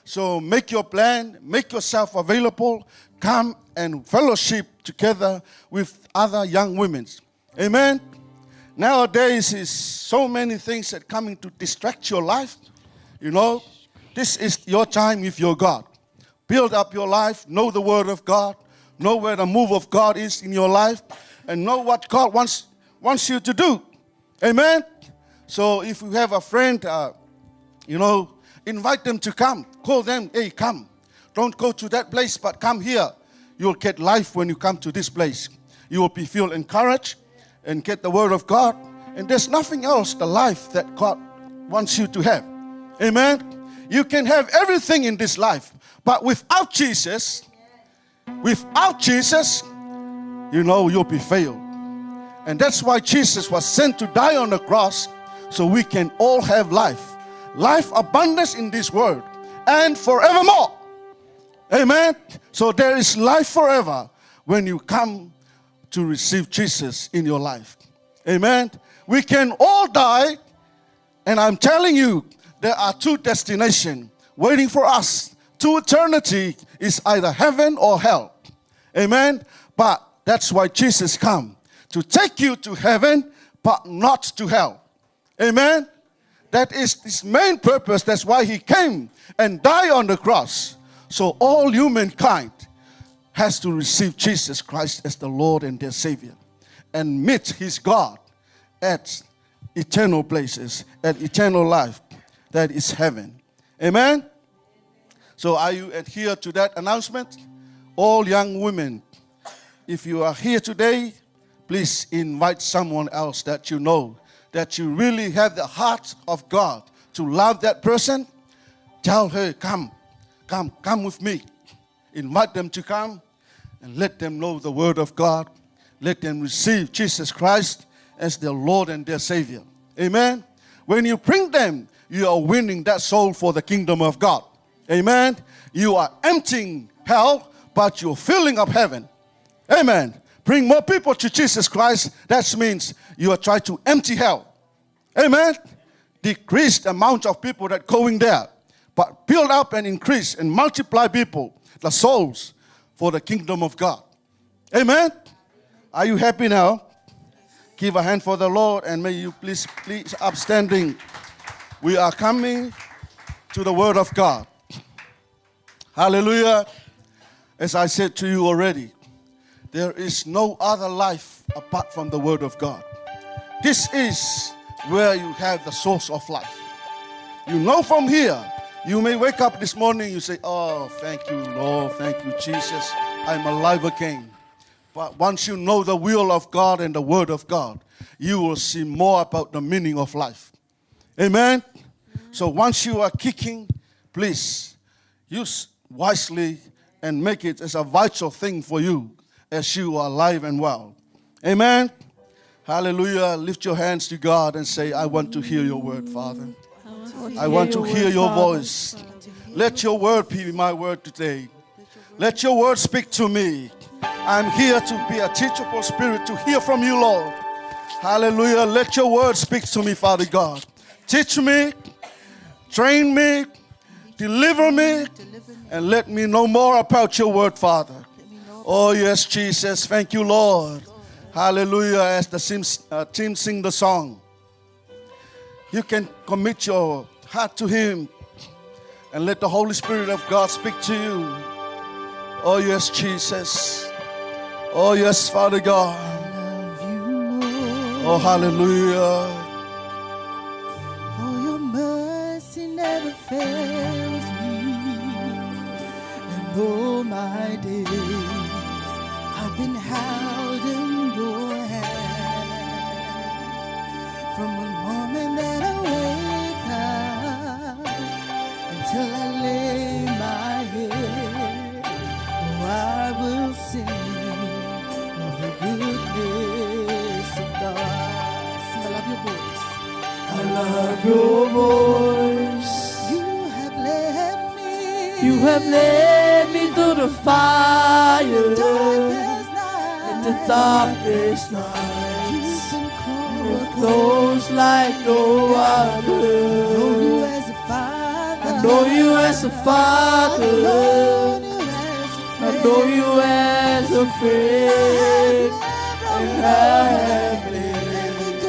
So make your plan, make yourself available, come and fellowship together with other young women. Amen. Nowadays is so many things that coming to distract your life. You know, this is your time with your God. Build up your life, know the word of God, know where the move of God is in your life, and know what God wants you to do. Amen. So if you have a friend, invite them to come. Call them, hey, come. Don't go to that place, but come here. You'll get life when you come to this place. You will feel encouraged and get the word of God. And there's nothing else, the life that God wants you to have. Amen. You can have everything in this life, but without Jesus, you'll be failed. And that's why Jesus was sent to die on the cross, so we can all have life. Life abundance in this world and forevermore. Amen. So there is life forever when you come to receive Jesus in your life. Amen. We can all die, and I'm telling you, there are two destinations waiting for us. To eternity is either heaven or hell. Amen. But that's why Jesus come to take you to heaven, but not to hell. Amen? That is his main purpose. That's why he came and died on the cross. So all humankind has to receive Jesus Christ as the Lord and their Savior and meet his God at eternal places, at eternal life, that is heaven. Amen? So are you adhere to that announcement? All young women, if you are here today, please invite someone else that you know, that you really have the heart of God to love that person. Tell her, come with me. Invite them to come and let them know the word of God. Let them receive Jesus Christ as their Lord and their Savior. Amen? When you bring them, you are winning that soul for the kingdom of God. Amen? You are emptying hell, but you're filling up heaven. Amen? Bring more people to Jesus Christ. That means you are trying to empty hell. Amen? Decrease the amount of people that going there, but build up and increase and multiply people, the souls, for the kingdom of God. Amen? Are you happy now? Give a hand for the Lord, and may you please upstanding. We are coming to the word of God. Hallelujah. As I said to you already, there is no other life apart from the word of God. This is where you have the source of life. You know from here, you may wake up this morning, you say, oh, thank you, Lord, thank you, Jesus, I'm alive again. But once you know the will of God and the word of God, you will see more about the meaning of life. Amen? So once you are kicking, please use wisely and make it as a vital thing for you as you are alive and well. Amen? Hallelujah. Lift your hands to God and say, I want to hear your word, Father. I want to hear your voice. Let your word be my word today. Let your word speak to me. I'm here to be a teachable spirit to hear from you, Lord. Hallelujah. Let your word speak to me, Father God. Teach me, train me, deliver me, and let me know more about your word, Father. Oh, yes, Jesus. Thank you, Lord. Hallelujah. As the team sing the song, you can commit your heart to him and let the Holy Spirit of God speak to you. Oh, yes, Jesus. Oh, yes, Father God. Oh, hallelujah. For your mercy never fails me, and all my days I've been held in your hand. From the moment that I wake up until I lay my head, oh, I will sing of the goodness of God. Sing, I love your voice. I love your voice. You have led me through the fire, in the darkest nights. You're close like no other. I know you as a father. I know you as a friend. And I have lived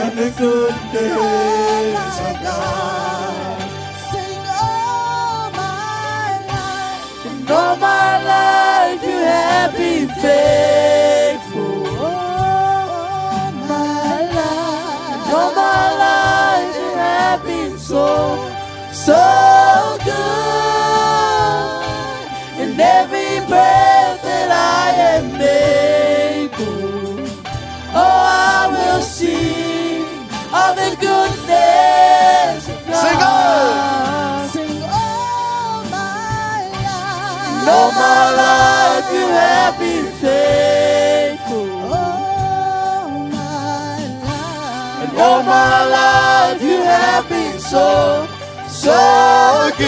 in the goodness of God. Sing all my life. And all my life you have been faithful. All my life. And all my life you have been so good. And every breath that I am able, oh, I will sing of the goodness of God. Sing all my life. And all my life you have been faithful. All my life. And all my life you have been so good.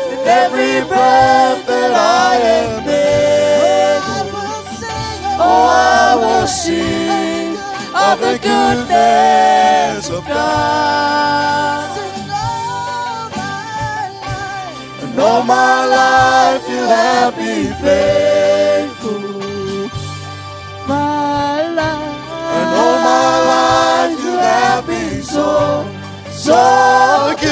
And every breath that I am able, oh, I will sing of the goodness of God. And all my life you have been faithful. have been so, so good.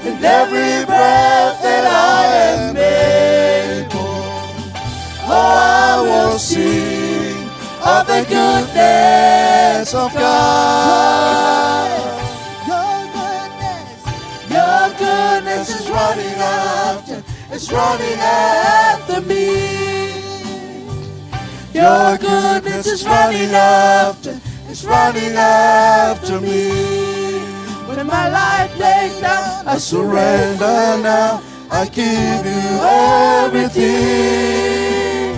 And every breath that I am able, oh, I will sing of the goodness of God. Your goodness is running after, it's running after me. Your goodness is running after, it's running after me. When my life laid down, I surrender now. I give you everything.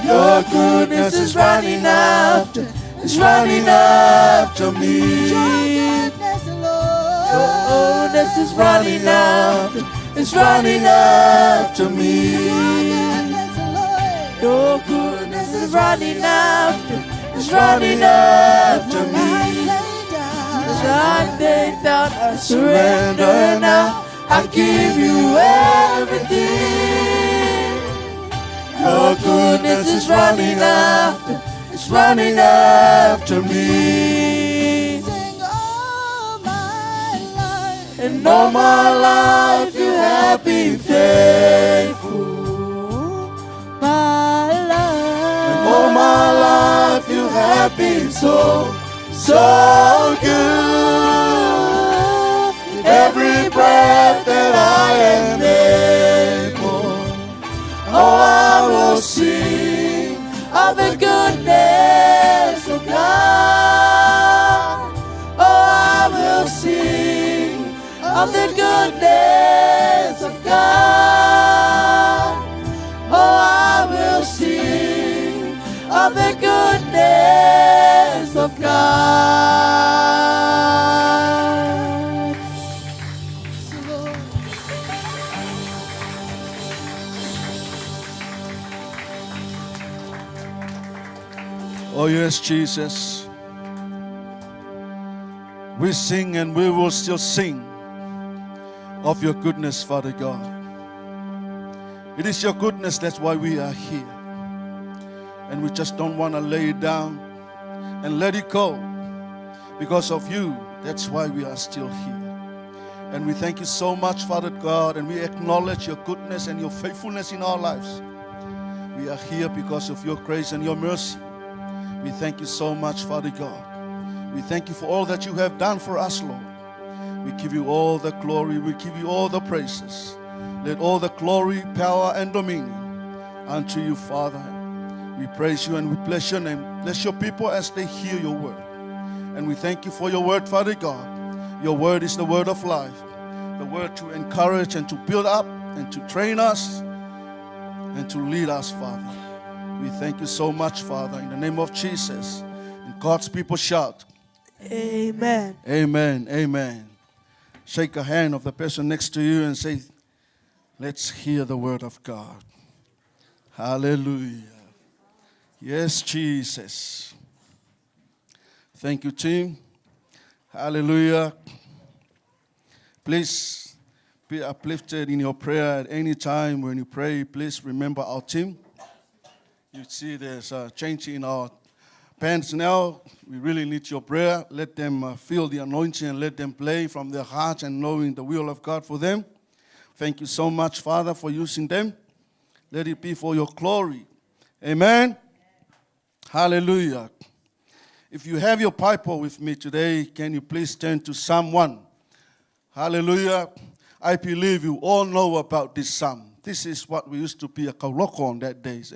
Your goodness is running after, it's running after me. Your goodness is running after, it's running after me. Your goodness is running after, it's running after me. As I lay down, I surrender now. I give you everything. Your goodness is running after, it's running after me. Sing all my life. And all my life you have been faithful. My life. And all my life you have been so, so good. Every breath that I am able, oh, I will sing of the goodness of God. Oh, I will sing of the goodness of God. Oh, I will sing of the goodness of God. Oh, yes, Jesus. We sing and we will still sing of your goodness, Father God. It is your goodness, that's why we are here. And we just don't want to lay it down and let it go. Because of you, that's why we are still here. And we thank you so much, Father God, and we acknowledge your goodness and your faithfulness in our lives. We are here because of your grace and your mercy. We thank you so much, Father God. We thank you for all that you have done for us, Lord. We give you all the glory. We give you all the praises. Let all the glory, power, and dominion unto you, Father. We praise you and we bless your name. Bless your people as they hear your word. And we thank you for your word, Father God. Your word is the word of life. The word to encourage and to build up and to train us and to lead us, Father. We thank you so much, Father, in the name of Jesus. And God's people shout, Amen. amen, amen. Shake a hand of the person next to you and say, let's hear the word of God. Hallelujah. Yes, Jesus. Thank you, team. Hallelujah. Please be uplifted in your prayer at any time when you pray. Please remember our team. You see there's a change in our pants now. We really need your prayer. Let them feel the anointing and let them play from their hearts and knowing the will of God for them. Thank you so much, Father, for using them. Let it be for your glory. Amen. Hallelujah. If you have your Bible with me today, can you please turn to Psalm 1? Hallelujah. I believe you all know about this psalm. This is what we used to be a kauloko on that days.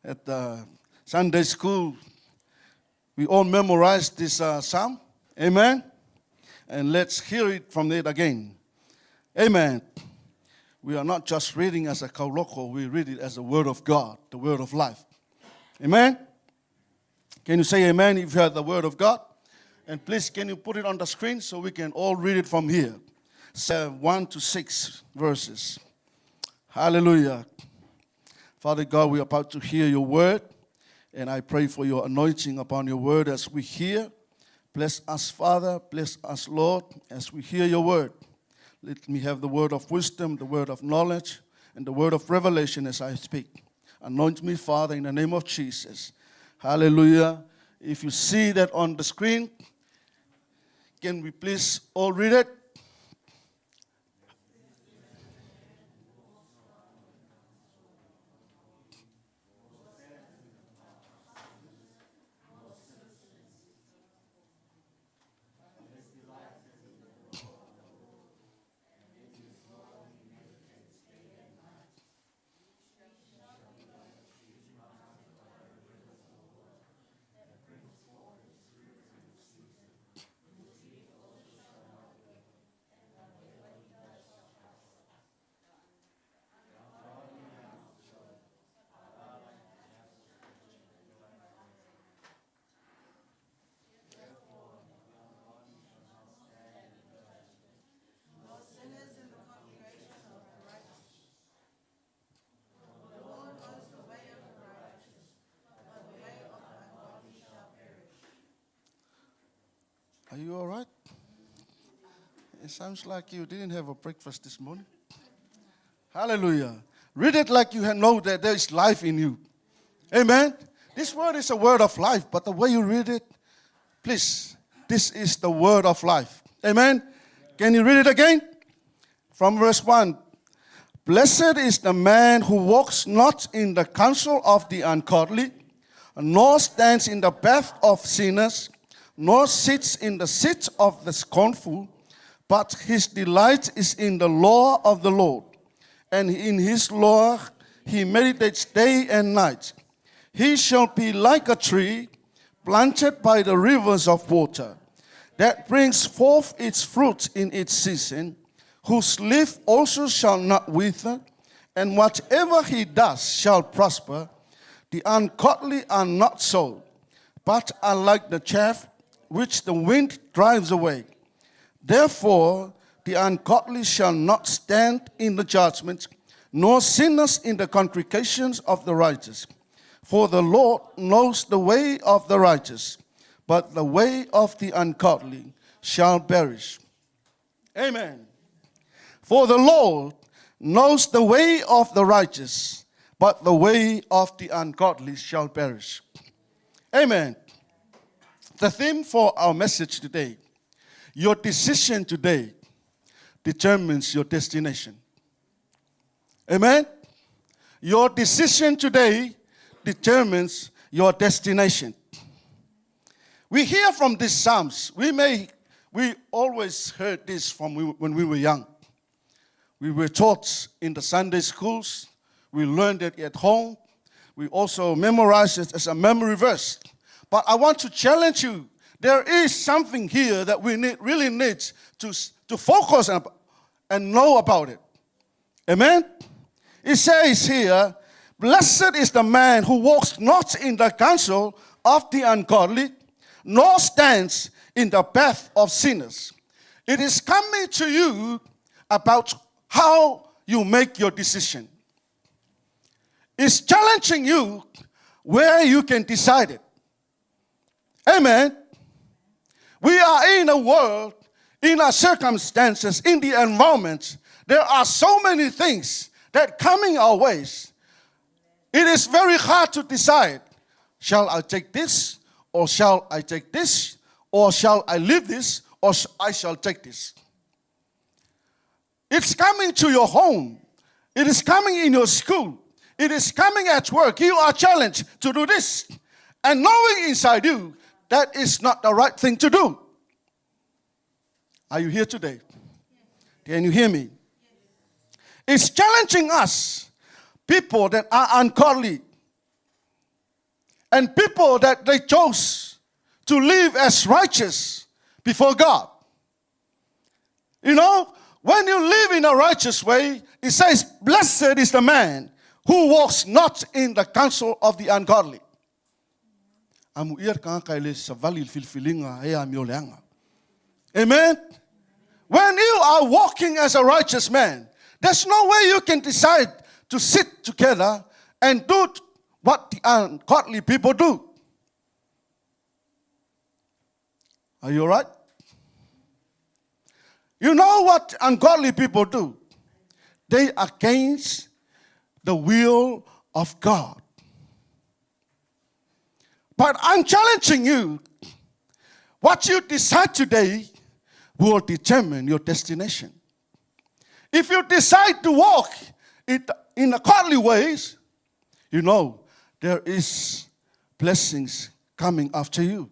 At the Sunday school, we all memorized this psalm. Amen. And let's hear it from it again. Amen. We are not just reading as a kauloko, we read it as the word of God, the word of life. Amen. Can you say amen if you heard the word of God? And please, can you put it on the screen so we can all read it from here? 1 to 6 verses. Hallelujah. Father God, we are about to hear your word, and I pray for your anointing upon your word as we hear. Bless us, Father. Bless us, Lord, as we hear your word. Let me have the word of wisdom, the word of knowledge, and the word of revelation as I speak. Anoint me, Father, in the name of Jesus. Hallelujah. If you see that on the screen, can we please all read it? Are you all right? It sounds like you didn't have a breakfast this morning. Hallelujah. Read it like you know that there is life in you. Amen. This word is a word of life, but the way you read it, please, this is the word of life. Amen. Can you read it again? From verse 1. Blessed is the man who walks not in the counsel of the ungodly, nor stands in the path of sinners, nor sits in the seat of the scornful, but his delight is in the law of the Lord, and in his law he meditates day and night. He shall be like a tree planted by the rivers of water, that brings forth its fruit in its season, whose leaf also shall not wither, and whatever he does shall prosper. The ungodly are not so, but are like the chaff which the wind drives away. Therefore, the ungodly shall not stand in the judgment, nor sinners in the congregations of the righteous. For the Lord knows the way of the righteous, but the way of the ungodly shall perish. Amen. For the Lord knows the way of the righteous, but the way of the ungodly shall perish. Amen. The theme for our message today, your decision today determines your destination. Amen? Your decision today determines your destination. We hear from these Psalms. We always heard this from when we were young. We were taught in the Sunday schools. We learned it at home. We also memorized it as a memory verse. But I want to challenge you. There is something here that we really need to focus on and know about it. Amen? It says here, blessed is the man who walks not in the counsel of the ungodly, nor stands in the path of sinners. It is coming to you about how you make your decision. It's challenging you where you can decide it. Amen. We are in a world, in our circumstances, in the environment. There are so many things that coming our ways. It is very hard to decide. Shall I take this? Or shall I take this? Or shall I leave this? Or I shall take this? It's coming to your home. It is coming in your school. It is coming at work. You are challenged to do this. And knowing inside you, that is not the right thing to do. Are you here today? Can you hear me? It's challenging us, people that are ungodly, and people that they chose to live as righteous before God. You know, when you live in a righteous way, it says, blessed is the man who walks not in the counsel of the ungodly. Amen. When you are walking as a righteous man, there's no way you can decide to sit together and do what the ungodly people do. Are you all right? You know what ungodly people do? They are against the will of God. But I'm challenging you. What you decide today will determine your destination. If you decide to walk in the godly ways, you know there is blessings coming after you.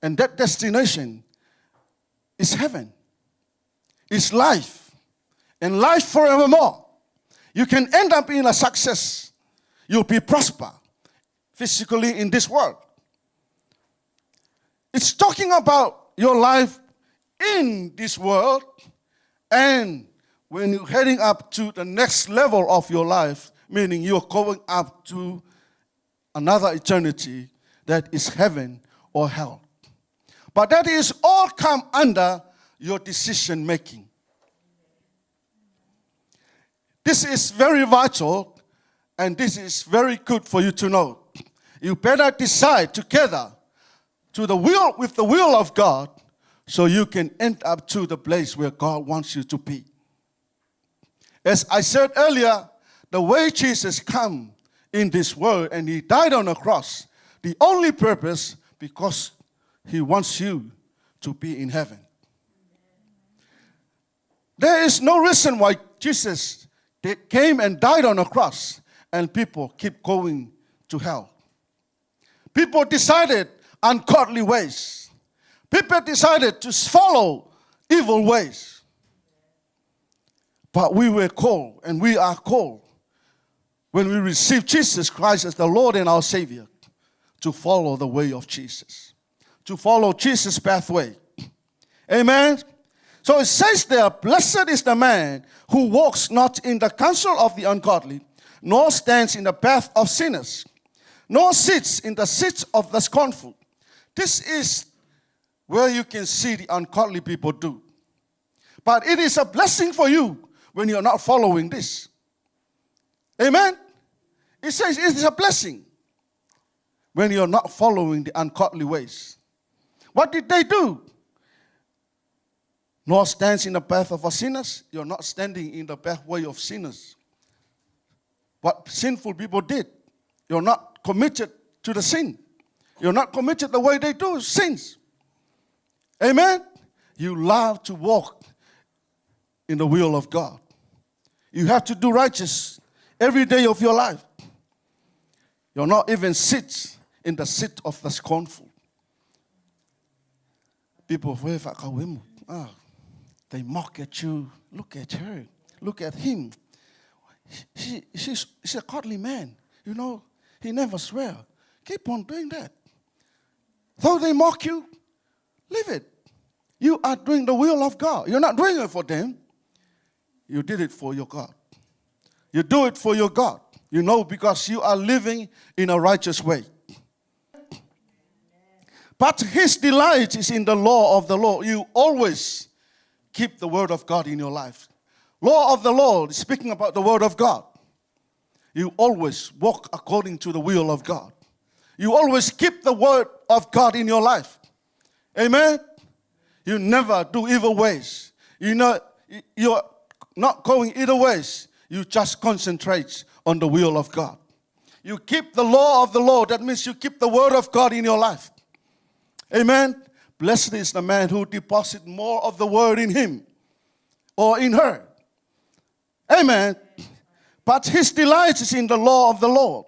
And that destination is heaven. It's life. And life forevermore. You can end up in a success. You'll be prosper physically in this world. It's talking about your life in this world, and when you're heading up to the next level of your life, meaning you're going up to another eternity that is heaven or hell. But that is all come under your decision making. This is very vital, and this is very good for you to know. You better decide together to the will with the will of God, so you can end up to the place where God wants you to be. As I said earlier, the way Jesus came in this world and he died on the cross, the only purpose, because he wants you to be in heaven. There is no reason why Jesus came and died on the cross and people keep going to hell. People decided ungodly ways. People decided to follow evil ways. But we were called, and we are called, when we receive Jesus Christ as the Lord and our Savior, to follow the way of Jesus, to follow Jesus' pathway. Amen? So it says there, blessed is the man who walks not in the counsel of the ungodly, nor stands in the path of sinners, nor sits in the seat of the scornful. This is where you can see the ungodly people do. But it is a blessing for you when you're not following this. Amen? It says it is a blessing when you're not following the ungodly ways. What did they do? Nor stands in the path of sinners. You're not standing in the pathway of sinners. What sinful people did. You're not committed to the sin. You're not committed the way they do sins. Amen? You love to walk in the will of God. You have to do righteous every day of your life. You're not even sit in the seat of the scornful. People, they mock at you. Look at her. Look at him. He's a godly man. You know, he never swears. Keep on doing that. Though they mock you, leave it. You are doing the will of God. You're not doing it for them. You did it for your God. You do it for your God. You know, because you are living in a righteous way. But his delight is in the law of the Lord. You always keep the word of God in your life. Law of the Lord, speaking about the word of God. You always walk according to the will of God. You always keep the word of God in your life. Amen? You never do evil ways. You know, you're not going either ways. You just concentrate on the will of God. You keep the law of the Lord. That means you keep the word of God in your life. Amen? Blessed is the man who deposits more of the word in him or in her. Amen? But his delight is in the law of the Lord.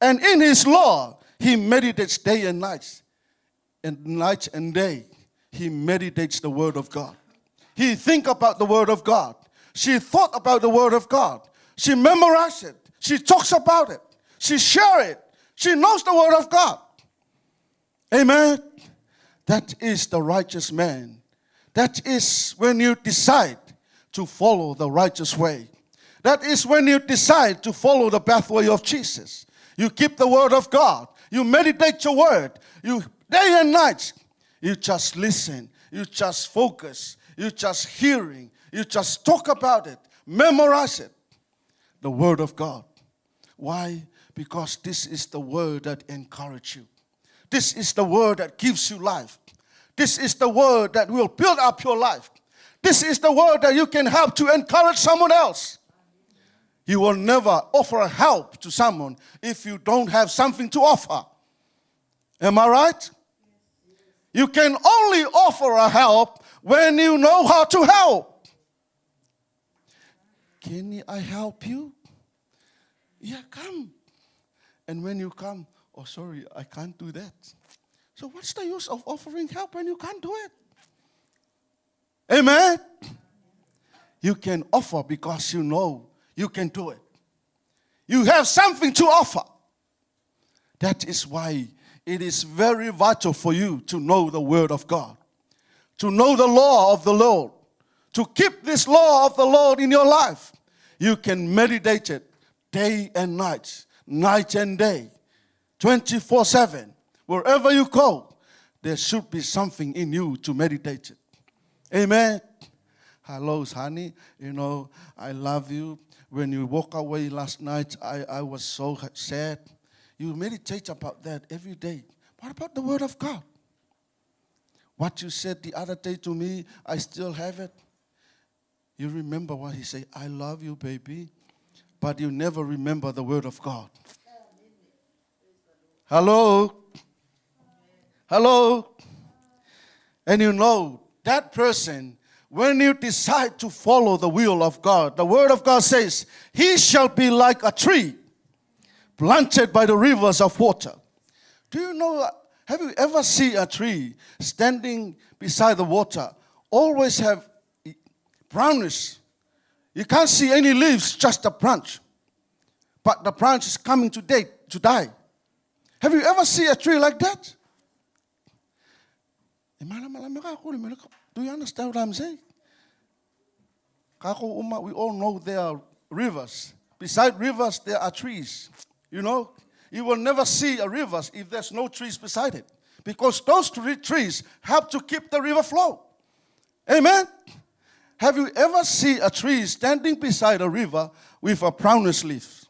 And in his law, he meditates day and night. And night and day, he meditates the word of God. He think about the word of God. She thought about the word of God. She memorized it. She talks about it. She shares it. She knows the word of God. Amen? That is the righteous man. That is when you decide to follow the righteous way. That is when you decide to follow the pathway of Jesus. You keep the word of God. You meditate your word. You day and night. You just listen. You just focus. You just hearing. You just talk about it. Memorize it. The word of God. Why? Because this is the word that encourages you. This is the word that gives you life. This is the word that will build up your life. This is the word that you can help to encourage someone else. You will never offer help to someone if you don't have something to offer. Am I right? You can only offer a help when you know how to help. Can I help you? Yeah, come. And when you come, oh, sorry, I can't do that. So what's the use of offering help when you can't do it? Amen? You can offer because you know you can do it. You have something to offer. That is why it is very vital for you to know the Word of God, to know the law of the Lord, to keep this law of the Lord in your life. You can meditate it day and night and day, 24/7. Wherever you go, there should be something in you to meditate it. Amen. Hello, honey. You know, I love you. When you walk away last night, I was so sad. You meditate about that every day. What about the Word of God? What you said the other day to me, I still have it. You remember what he said, I love you, baby. But you never remember the Word of God. Hello? Hello? And you know, that person, when you decide to follow the will of God, the Word of God says, he shall be like a tree planted by the rivers of water. Do you know, have you ever seen a tree standing beside the water, always have brownish? You can't see any leaves, just a branch. But the branch is coming to die. Have you ever seen a tree like that? Do you understand what I'm saying? We all know there are rivers. Beside rivers, there are trees. You know, you will never see a river if there's no trees beside it. Because those trees help to keep the river flow. Amen? Have you ever seen a tree standing beside a river with a brownish leaf?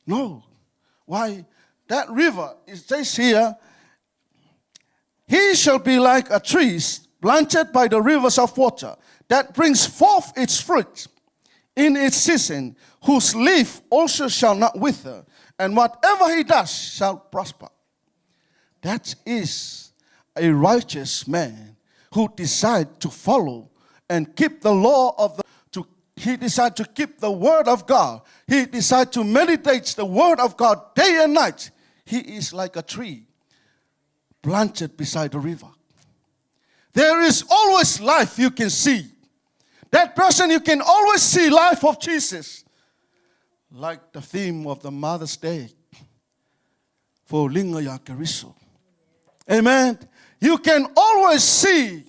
No. Why? That river, it says here, he shall be like a tree planted by the rivers of water that brings forth its fruit in its season, whose leaf also shall not wither, and whatever he does shall prosper. That is a righteous man who decide to follow and keep the law of he decide to keep the Word of God. He decide to meditate the Word of God day and night. He is like a tree planted beside the river. There is always life you can see. That person, you can always see life of Jesus. Like the theme of the Mother's Day for Linga Yakariso. Amen. You can always see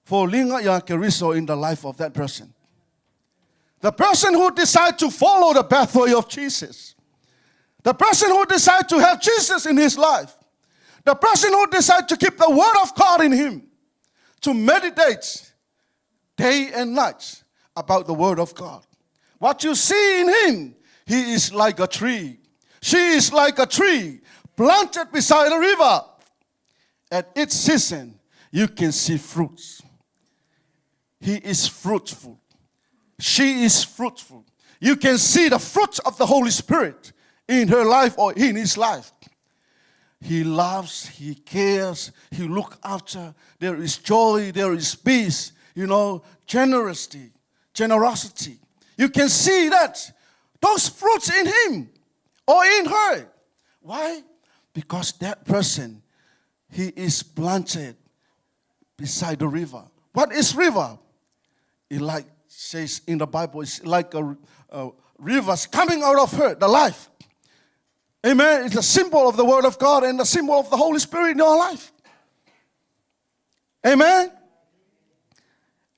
for Linga Yakariso in the life of that person. The person who decides to follow the pathway of Jesus. The person who decides to have Jesus in his life. The person who decides to keep the Word of God in him. To meditate day and night about the Word of God. What you see in him, he is like a tree. She is like a tree planted beside a river. At its season, you can see fruits. He is fruitful. She is fruitful. You can see the fruit of the Holy Spirit in her life or in his life. He loves, he cares, he looks after. There is joy, there is peace, generosity. You can see that. Those fruits in him or in her. Why? Because that person, he is planted beside the river. What is river? It says in the Bible, it's like a rivers coming out of her, the life. Amen. It's a symbol of the Word of God and the symbol of the Holy Spirit in your life. Amen.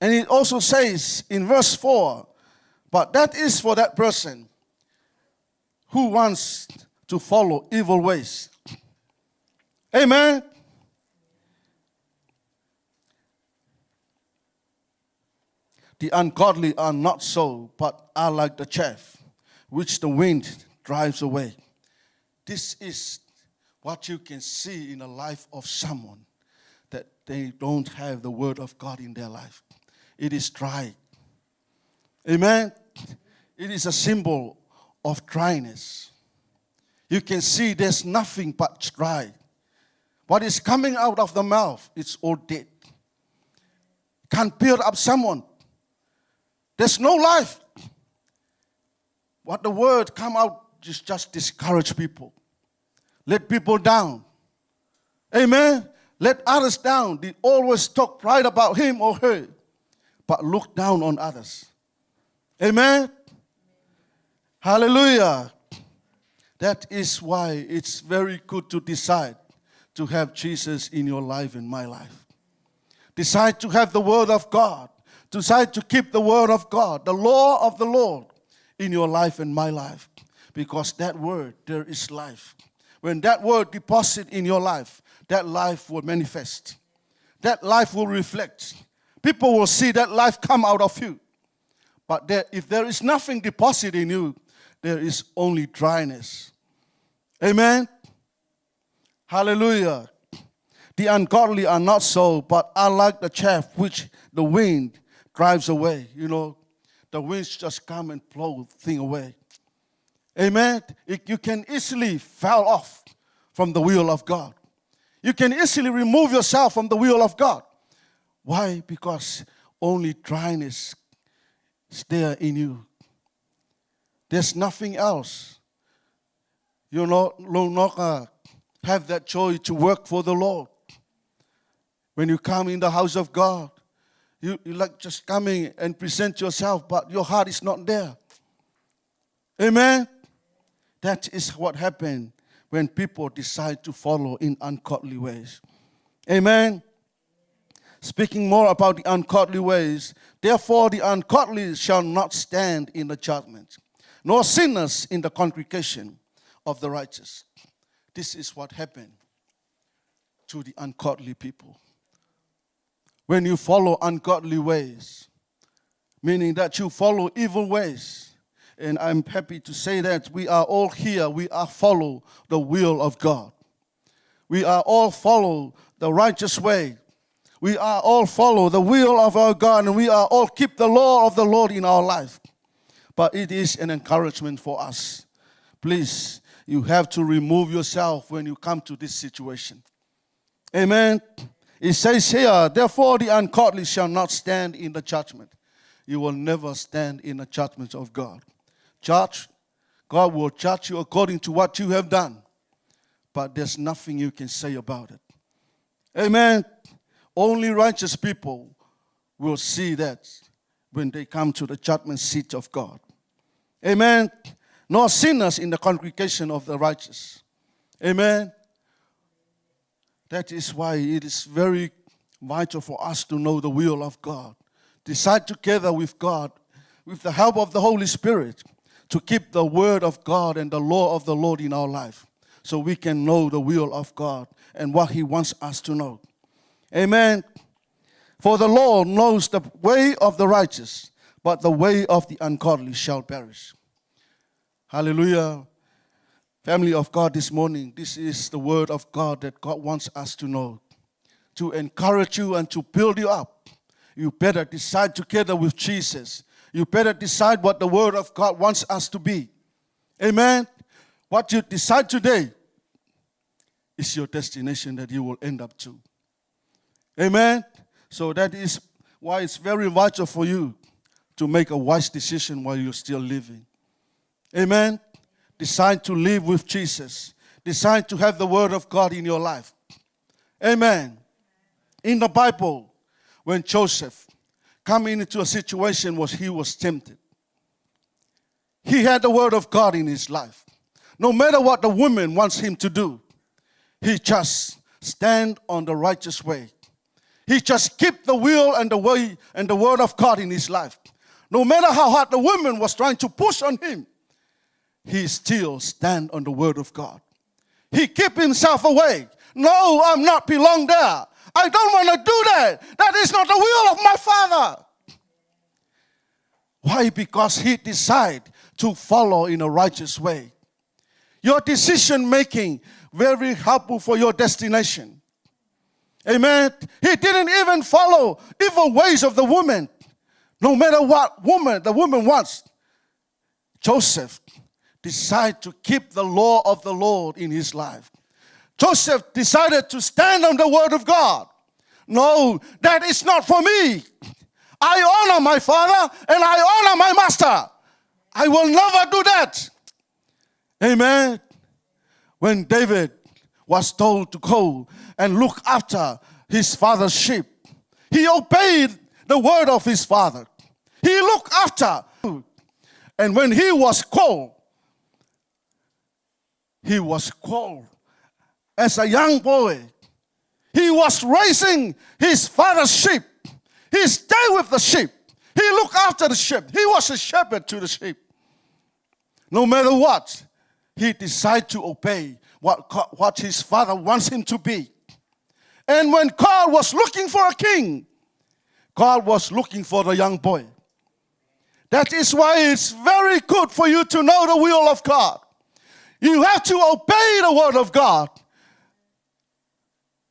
And it also says in verse 4, but that is for that person who wants to follow evil ways. Amen. The ungodly are not so, but are like the chaff, which the wind drives away. This is what you can see in the life of someone, that they don't have the Word of God in their life. It is dry. Amen. It is a symbol of dryness. you can see there's nothing but dry. What is coming out of the mouth, it's all dead. Can't build up someone. There's no life. What the word come out just discourage people. Let people down. Amen. Let others down. They always talk pride about him or her, but look down on others. Amen. Hallelujah. That is why it's very good to decide to have Jesus in your life and my life. Decide to have the word of God. Decide to keep the word of God, the law of the Lord in your life and my life. Because that word, there is life. When that word deposit in your life, that life will manifest. That life will reflect. People will see that life come out of you. But if there is nothing deposit in you, there is only dryness. Amen? Hallelujah. The ungodly are not so, but are like the chaff which the wind drives away. You know, the winds just come and blow things away. Amen? You can easily fall off from the will of God. You can easily remove yourself from the will of God. Why? Because only dryness is there in you. There's nothing else. You no longer have that joy to work for the Lord. When you come in the house of God, you like just coming and present yourself, but your heart is not there. Amen? That is what happened when people decide to follow in ungodly ways. Amen? Speaking more about the ungodly ways, therefore the ungodly shall not stand in the judgment, nor sinners in the congregation of the righteous. This is what happened to the ungodly people. When you follow ungodly ways, meaning that you follow evil ways, and I'm happy to say that we are all here, we are follow the will of God. We are all follow the righteous way. We are all follow the will of our God, and we are all keep the law of the Lord in our life. But it is an encouragement for us. Please, you have to remove yourself when you come to this situation. Amen. It says here, therefore the ungodly shall not stand in the judgment. You will never stand in the judgment of God. God will judge you according to what you have done. But there's nothing you can say about it. Amen. Only righteous people will see that when they come to the judgment seat of God. Amen. Nor sinners in the congregation of the righteous. Amen. That is why it is very vital for us to know the will of God. Decide together with God, with the help of the Holy Spirit, to keep the word of God and the law of the Lord in our life, so we can know the will of God and what He wants us to know. Amen. For the Lord knows the way of the righteous, but the way of the ungodly shall perish. Hallelujah. Family of God, this morning, this is the word of God that God wants us to know. To encourage you and to build you up. You better decide together with Jesus. You better decide what the word of God wants us to be. Amen. What you decide today is your destination that you will end up to. Amen. So that is why it's very vital for you to make a wise decision while you're still living. Amen. Decide to live with Jesus. Decide to have the word of God in your life. Amen. In the Bible, when Joseph came into a situation where he was tempted, he had the word of God in his life. No matter what the woman wants him to do, he just stand on the righteous way. He just keep the will and the way and the word of God in his life. No matter how hard the woman was trying to push on him, he still stand on the word of God. He keep himself away. No, I'm not belong there. I don't want to do that. That is not the will of my Father. Why? Because he decide to follow in a righteous way. Your decision making very helpful for your destination. Amen. He didn't even follow evil ways of the woman. No matter what the woman wants. Joseph decide to keep the law of the Lord in his life. Joseph decided to stand on the word of God. No, that is not for me. I honor my father and I honor my master. I will never do that. Amen. When David was told to go and look after his father's sheep, he obeyed the word of his father. He looked after. And when he was called as a young boy. He was raising his father's sheep. He stayed with the sheep. He looked after the sheep. He was a shepherd to the sheep. No matter what, he decided to obey what his father wants him to be. And when God was looking for a king, God was looking for the young boy. That is why it's very good for you to know the will of God. You have to obey the word of God.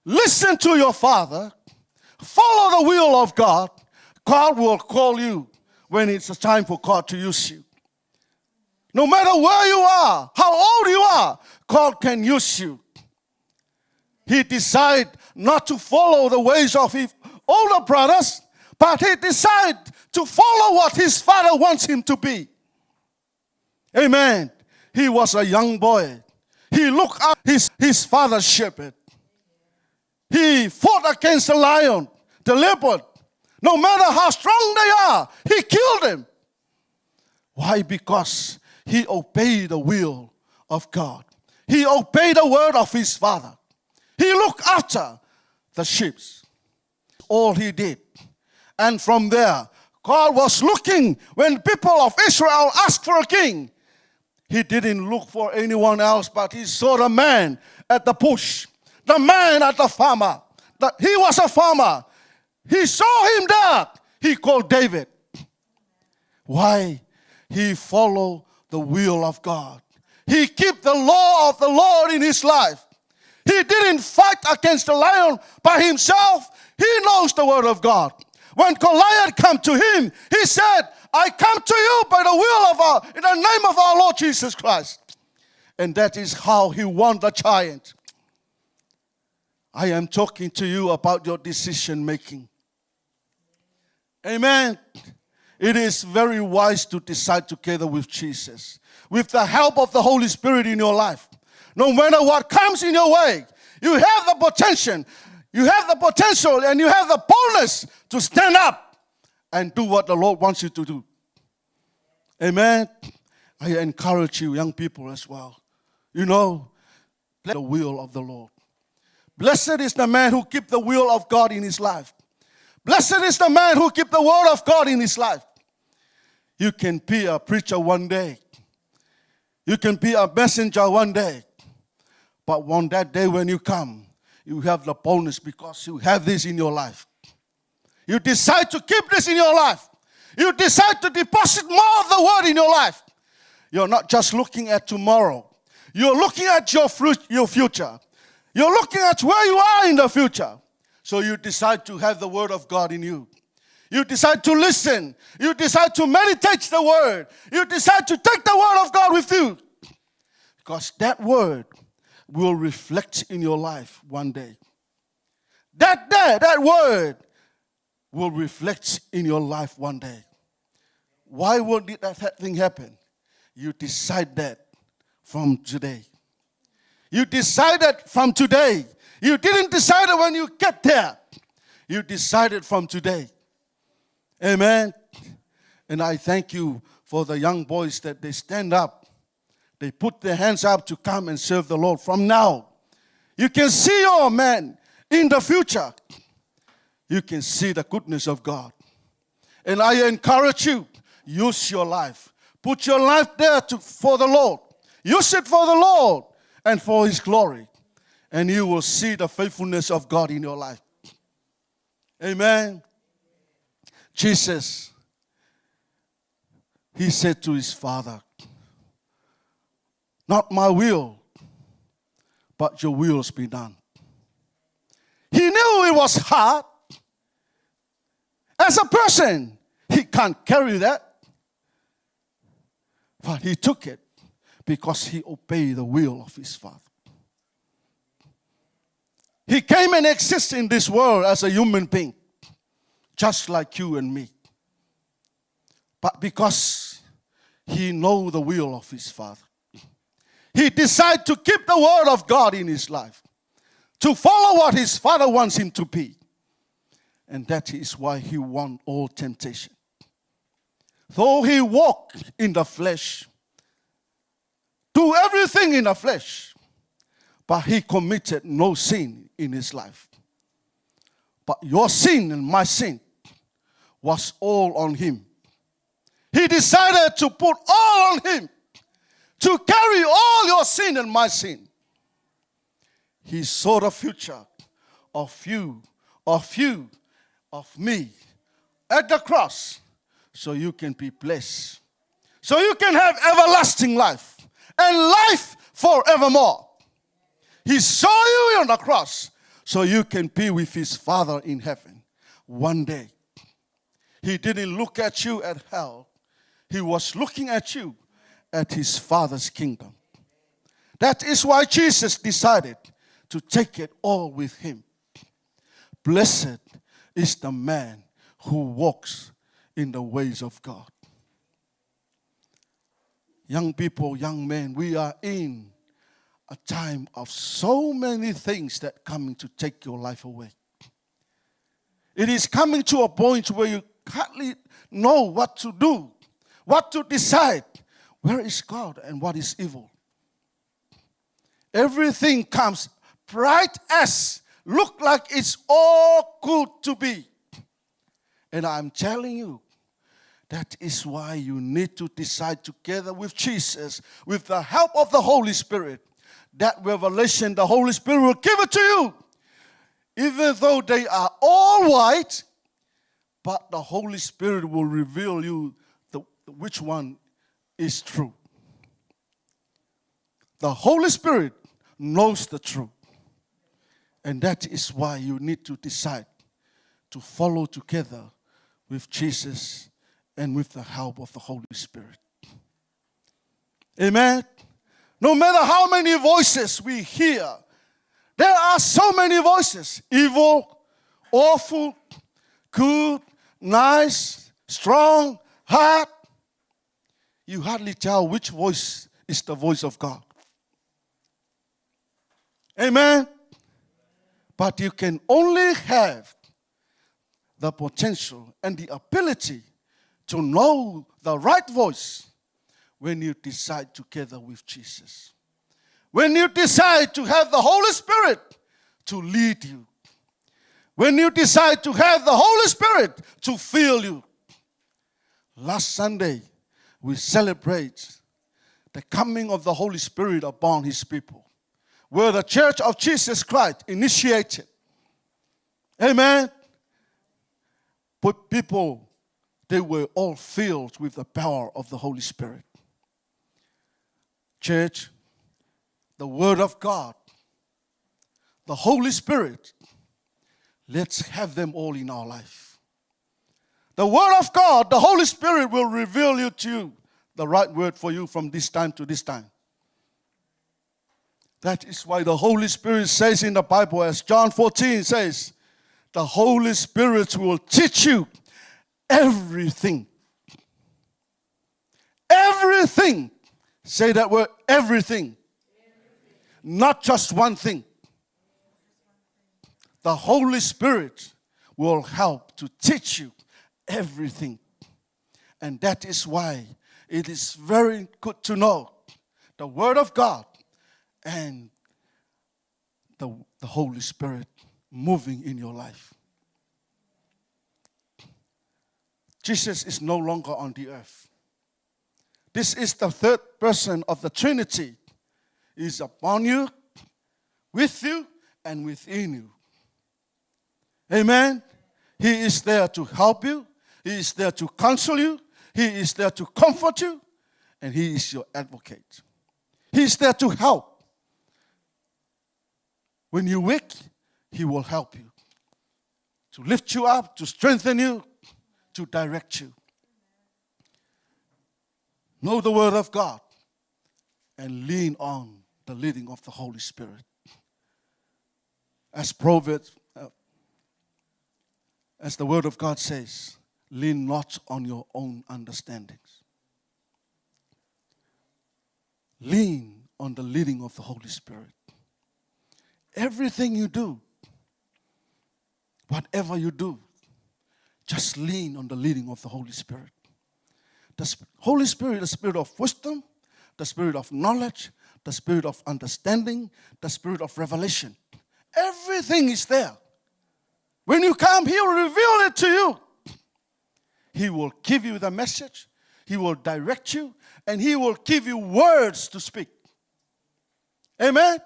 Listen to your father. Follow the will of God. God will call you when it's a time for God to use you. No matter where you are, how old you are, God can use you. He decided not to follow the ways of his older brothers, but he decided to follow what his father wants him to be. Amen. He was a young boy. He looked up his father's shepherd. He fought against the lion, the leopard. No matter how strong they are, he killed them. Why? Because he obeyed the will of God. He obeyed the word of his father. He looked after the sheep. All he did. And from there, God was looking when people of Israel asked for a king. He didn't look for anyone else, but he saw the man at the bush, the man at the farmer. He was a farmer. He saw him there. He called David. Why? He followed the will of God. He kept the law of the Lord in his life. He didn't fight against the lion by himself. He knows the word of God. When Goliath came to him, he said, I come to you by the will in the name of our Lord Jesus Christ. And that is how he won the giant. I am talking to you about your decision making. Amen. It is very wise to decide together with Jesus. With the help of the Holy Spirit in your life. No matter what comes in your way, you have the potential. You have the potential and you have the boldness to stand up and do what the Lord wants you to do. Amen. I encourage you, young people, as well. You know, the will of the Lord. Blessed is the man who keeps the will of God in his life. Blessed is the man who keeps the word of God in his life. You can be a preacher one day. You can be a messenger one day. But on that day when you come, you have the bonus because you have this in your life. You decide to keep this in your life. You decide to deposit more of the word in your life. You're not just looking at tomorrow. You're looking at your future. You're looking at where you are in the future. So you decide to have the word of God in you. You decide to listen. You decide to meditate the word. You decide to take the word of God with you. Because that word will reflect in your life one day. That word will reflect in your life one day. Why would that thing happen? You decide that from today. You decided from today. You didn't decide it when you get there. You decided from today. Amen. And I thank you for the young boys that they stand up. They put their hands up to come and serve the Lord. From now, you can see your man in the future. You can see the goodness of God. And I encourage you, use your life. Put your life there for the Lord. Use it for the Lord and for His glory. And you will see the faithfulness of God in your life. Amen. Jesus, He said to His Father, not my will, but your wills be done. He knew it was hard. As a person, he can't carry that. But he took it because he obeyed the will of his Father. He came and existed in this world as a human being, just like you and me. But because he knew the will of his Father, he decided to keep the word of God in his life, to follow what his Father wants him to be. And that is why he won all temptation. Though he walked in the flesh, do everything in the flesh, but he committed no sin in his life. But your sin and my sin was all on him. He decided to put all on him, to carry all your sin and my sin. He saw the future of you, of me at the cross, so you can be blessed, so you can have everlasting life and life forevermore. He saw you on the cross so you can be with his Father in heaven one day. He didn't look at you at hell. He was looking at you at his Father's kingdom. That is why Jesus decided to take it all with him. Blessed is the man who walks in the ways of God. Young people, young men, we are in a time of so many things that coming to take your life away. It is coming to a point where you hardly know what to do, what to decide. Where is God and what is evil? Everything comes bright as, look like it's all good to be. And I'm telling you, that is why you need to decide together with Jesus, with the help of the Holy Spirit. That revelation, the Holy Spirit will give it to you. Even though they are all white, but the Holy Spirit will reveal you which one is true. The Holy Spirit knows the truth. And that is why you need to decide to follow together with Jesus and with the help of the Holy Spirit. Amen. No matter how many voices we hear, there are so many voices. Evil, awful, good, nice, strong, hard. You hardly tell which voice is the voice of God. Amen. But you can only have the potential and the ability to know the right voice when you decide together with Jesus. When you decide to have the Holy Spirit to lead you. When you decide to have the Holy Spirit to fill you. Last Sunday, we celebrate the coming of the Holy Spirit upon his people, where the Church of Jesus Christ initiated. Amen. But people, they were all filled with the power of the Holy Spirit. Church, the Word of God, the Holy Spirit, let's have them all in our life. The Word of God, the Holy Spirit will reveal you to you the right word for you from this time to this time. That is why the Holy Spirit says in the Bible, as John 14 says, the Holy Spirit will teach you everything. Everything. Say that word, everything. Not just one thing. The Holy Spirit will help to teach you everything. And that is why it is very good to know the Word of God and the Holy Spirit moving in your life. Jesus is no longer on the earth. This is the third person of the Trinity. He is upon you, with you, and within you. Amen. He is there to help you. He is there to counsel you. He is there to comfort you. And he is your advocate. He is there to help. When you're weak, he will help you. To lift you up, to strengthen you, to direct you. Know the Word of God and lean on the leading of the Holy Spirit. As Proverbs, as the Word of God says, lean not on your own understandings. Lean on the leading of the Holy Spirit. Everything you do, whatever you do, just lean on the leading of the Holy Spirit. The Holy Spirit is the spirit of wisdom, the spirit of knowledge, the spirit of understanding, the spirit of revelation. Everything is there. When you come, He will reveal it to you. He will give you the message, He will direct you, and He will give you words to speak. Amen?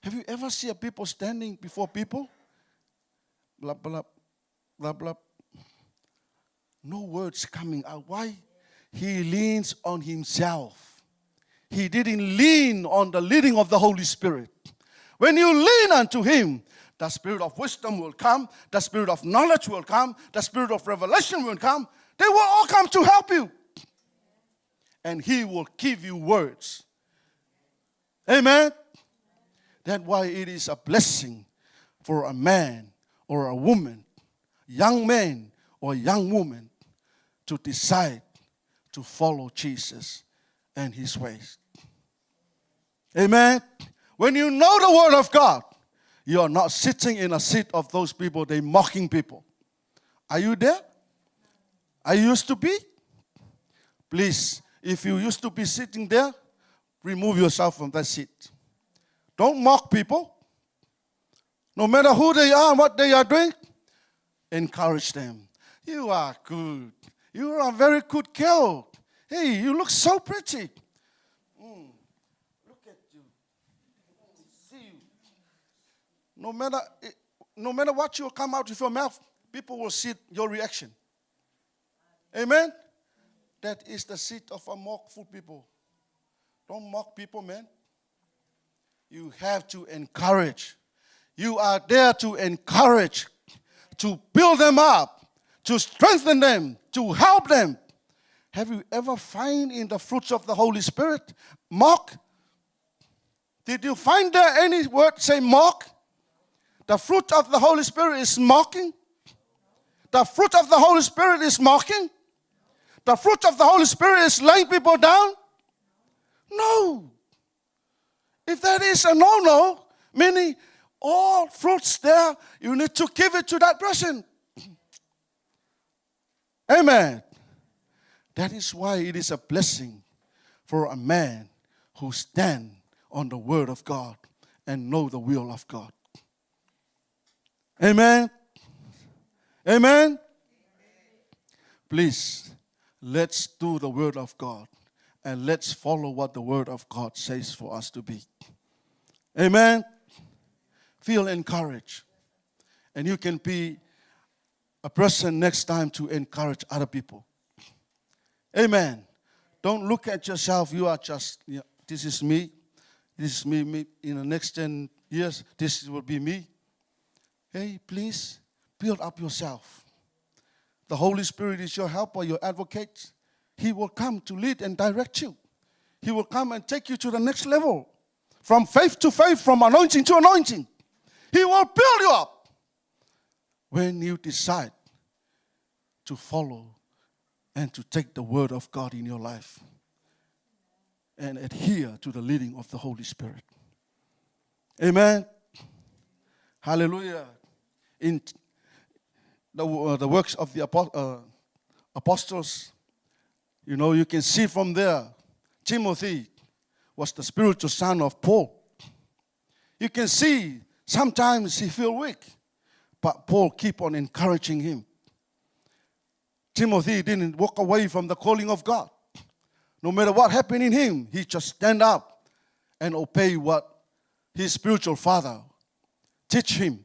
Have you ever seen people standing before people? Blah, blah, blah, blah. No words coming out. Why? He leans on Himself. He didn't lean on the leading of the Holy Spirit. When you lean unto Him, the spirit of wisdom will come, the spirit of knowledge will come, the spirit of revelation will come. They will all come to help you. And He will give you words. Amen? That's why it is a blessing for a man or a woman, young man or young woman, to decide to follow Jesus and His ways. Amen? When you know the Word of God, you are not sitting in a seat of those people, they mocking people. Are you there? Are you used to be? Please, if you used to be sitting there, remove yourself from that seat. Don't mock people. No matter who they are and what they are doing, encourage them. You are good. You are a very good girl. Hey, you look so pretty. Look at you. See you. No matter what you come out of your mouth, people will see your reaction. Amen? That is the seat of a mockful people. Don't mock people, man. You have to encourage. You are there to encourage, to build them up, to strengthen them, to help them. Have you ever find in the fruits of the Holy Spirit mock? Did you find there any word say mock? The fruit of the Holy Spirit is mocking. The fruit of the Holy Spirit is mocking. The fruit of the Holy Spirit is laying people down. No. If that is a no-no, meaning all fruits there, you need to give it to that person. Amen. That is why it is a blessing for a man who stands on the Word of God and know the will of God. Amen. Amen. Please, let's do the Word of God and let's follow what the Word of God says for us to be. Amen. Feel encouraged. And you can be a person next time to encourage other people. Amen. Don't look at yourself. You are just, this is me. This is me. In the next 10 years, this will be me. Hey, please, build up yourself. The Holy Spirit is your helper, your advocate. He will come to lead and direct you. He will come and take you to the next level. From faith to faith, from anointing to anointing. He will build you up when you decide to follow and to take the Word of God in your life and adhere to the leading of the Holy Spirit. Amen. Hallelujah. In the works of the apostles, you can see from there, Timothy was the spiritual son of Paul. You can see sometimes he feel weak, but Paul keep on encouraging him. Timothy didn't walk away from the calling of God. No matter what happened in him, he just stand up and obey what his spiritual father teach him.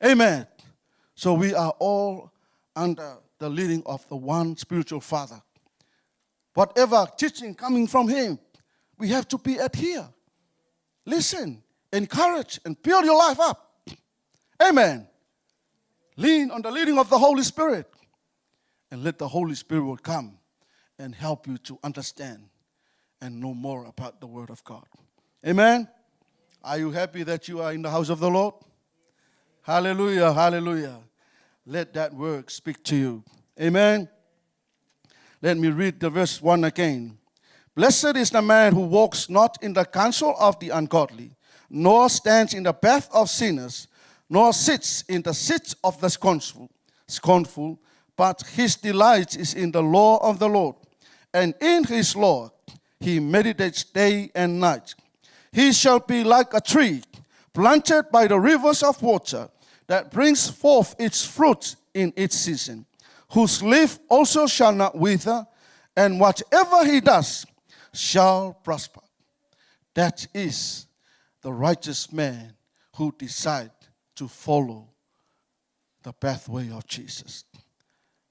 Amen. So we are all under the leading of the one spiritual father. Whatever teaching coming from him, we have to be adhere. Listen, encourage, and build your life up. Amen. Lean on the leading of the Holy Spirit. And let the Holy Spirit will come and help you to understand and know more about the Word of God. Amen. Are you happy that you are in the house of the Lord? Hallelujah, hallelujah. Let that word speak to you. Amen. Let me read the verse 1 again. Blessed is the man who walks not in the counsel of the ungodly, nor stands in the path of sinners, nor sits in the seat of the scornful, but his delight is in the law of the Lord, and in his law he meditates day and night. He shall be like a tree planted by the rivers of water, that brings forth its fruit in its season, whose leaf also shall not wither, and whatever he does shall prosper. That is the righteous man who decides to follow the pathway of Jesus.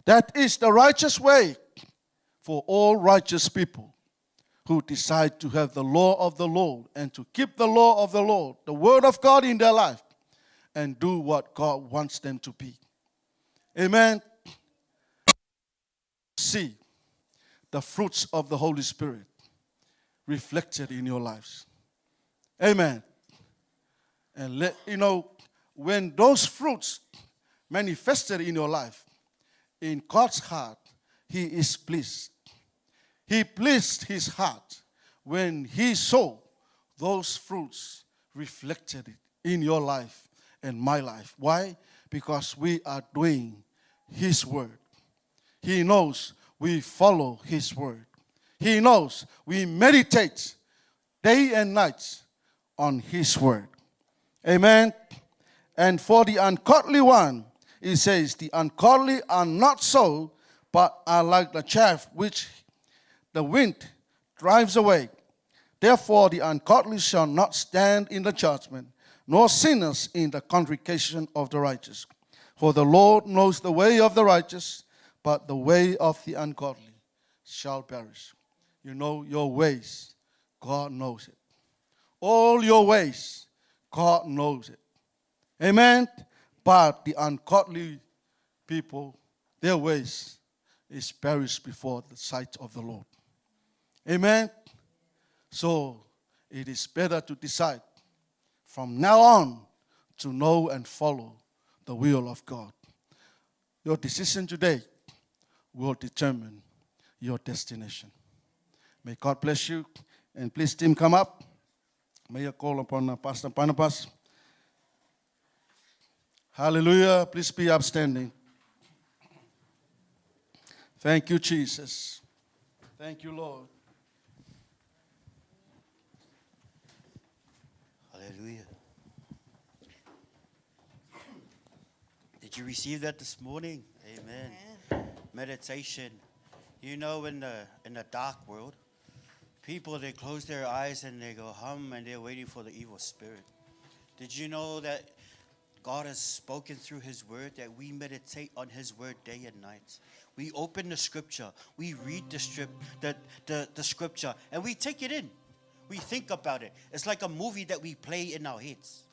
That is the righteous way for all righteous people who decide to have the law of the Lord and to keep the law of the Lord, the Word of God in their life, and do what God wants them to be. Amen. See the fruits of the Holy Spirit reflected in your lives. Amen. And let you know, when those fruits manifested in your life, in God's heart, He is pleased. He pleased His heart when He saw those fruits reflected in your life and my life. Why? Because we are doing His word. He knows we follow His word. He knows we meditate day and night on His word. Amen. And for the ungodly one, it says, the ungodly are not so, but are like the chaff which the wind drives away. Therefore the ungodly shall not stand in the judgment, nor sinners in the congregation of the righteous. For the Lord knows the way of the righteous, but the way of the ungodly shall perish. You know your ways, God knows it. All your ways, God knows it. Amen. But the ungodly people, their ways is perished before the sight of the Lord. Amen. So it is better to decide from now on to know and follow the will of God. Your decision today will determine your destination. May God bless you. And please, team, come up. May I call upon Pastor Barnabas. Hallelujah. Please be upstanding. Thank you, Jesus. Thank you, Lord. Hallelujah. Did you receive that this morning? Amen. Meditation. You know, in the dark world, people, they close their eyes and they go hum and they're waiting for the evil spirit. Did you know that God has spoken through His word, that we meditate on His word day and night? We open the scripture, we read the scripture, and we take it in. We think about it. It's like a movie that we play in our heads.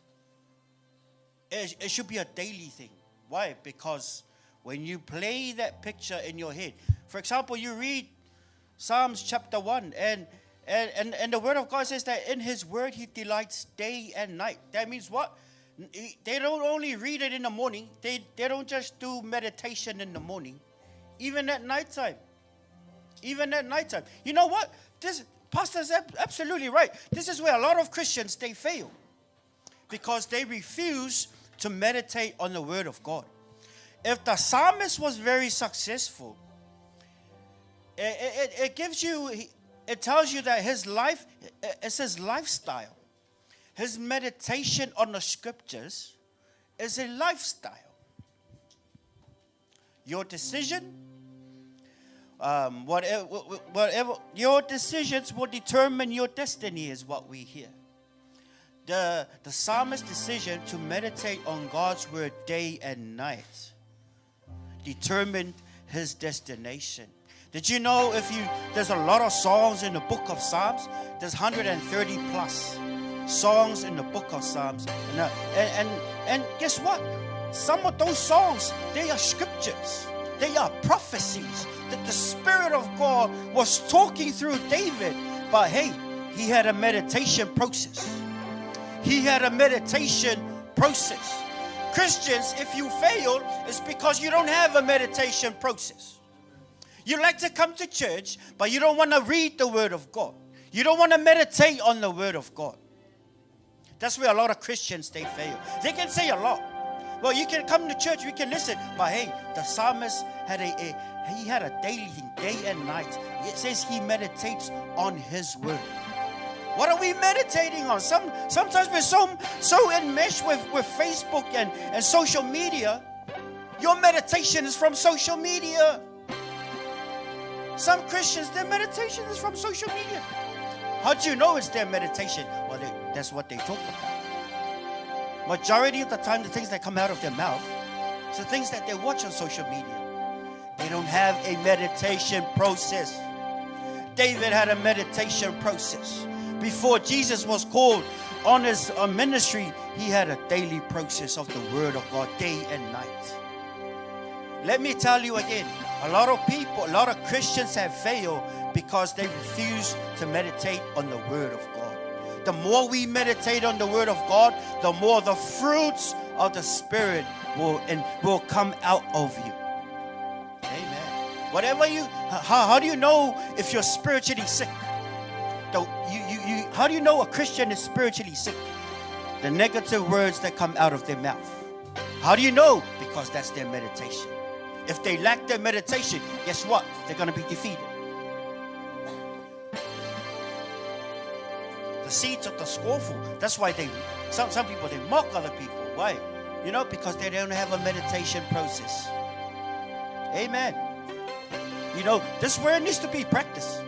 It should be a daily thing. Why? Because when you play that picture in your head, for example, you read Psalms chapter 1, and the word of God says that in His word He delights day and night. That means what? They don't only read it in the morning. They don't just do meditation in the morning. Even at nighttime. Even at nighttime. You know what? This pastor's absolutely right. This is where a lot of Christians, they fail. Because they refuse to meditate on the word of God. If the psalmist was very successful, it tells you that his life, it's his lifestyle. His meditation on the scriptures is a lifestyle. Your decision, whatever your decisions will determine your destiny, is what we hear. The psalmist's decision to meditate on God's word day and night determined his destination. Did you know there's a lot of songs in the book of Psalms? There's 130 plus songs in the book of Psalms. And guess what? Some of those songs, they are scriptures. They are prophecies that the Spirit of God was talking through David But hey, he had a meditation process. He had a meditation process. Christians, if you fail, it's because you don't have a meditation process. You like to come to church, but you don't want to read the Word of God. You don't want to meditate on the Word of God. That's where a lot of Christians, they fail. They can say a lot. Well, you can come to church, we can listen. But hey, the psalmist had a daily thing, day and night. It says he meditates on his Word. What are we meditating on? Sometimes we're so enmeshed with Facebook and social media. Your meditation is from social media. Some Christians, their meditation is from social media. How do you know it's their meditation? Well, that's what they talk about. Majority of the time, the things that come out of their mouth, it's the things that they watch on social media. They don't have a meditation process. David had a meditation process. Before Jesus was called on his ministry, he had a daily process of the Word of God, day and night. Let me tell you again, a lot of people, a lot of Christians have failed because they refuse to meditate on the Word of God. The more we meditate on the Word of God, the more the fruits of the Spirit will come out of you. Amen. Whatever how do you know if you're spiritually sick? How do you know a Christian is spiritually sick? The negative words that come out of their mouth. How do you know? Because that's their meditation. If they lack their meditation, guess what? They're going to be defeated. The seeds of the scornful. That's why some people, they mock other people. Why? You know, because they don't have a meditation process. Amen. You know, this word needs to be practiced.